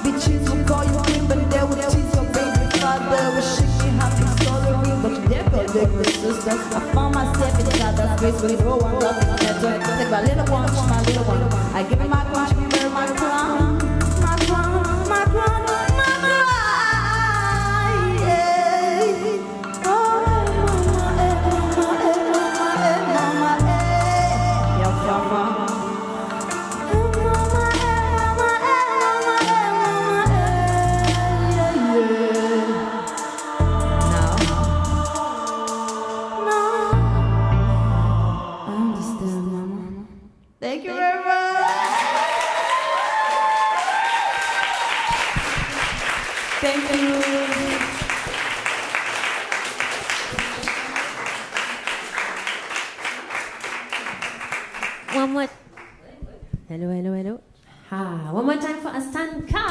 Bitches will call you queen, but they will tease your baby father. Will shake me happy story, but you never big with sisters. I found myself inside that space with no one loving better. Take my little one, my little one. I give her my crown, she wear my crown. My crown, my crown, my crown. Yeah. Oh, mama, mama, yeah, mama. Thank you very much. Thank you. One more. Hello, hello, hello. One more time for Astan KA.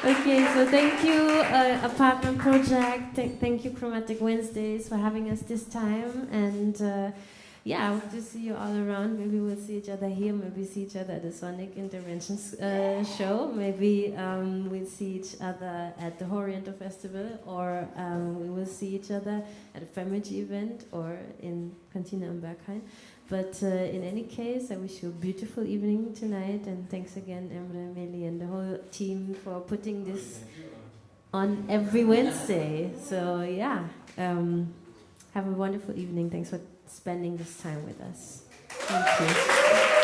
Okay, so thank you, Apartment Project. Thank you, Chromatic Wednesdays, for having us this time. And yeah, I hope to see you all around. Maybe we'll see each other here. Maybe see each other at the Sonic Interventions show. Maybe we'll see each other at the Oriental Festival, or we will see each other at a Femiji event or in Cantina am Berghain. But in any case, I wish you a beautiful evening tonight, and thanks again, Emrah, Meli, and the whole team for putting this on every Wednesday. So yeah, have a wonderful evening. Thanks for spending this time with us. Thank you.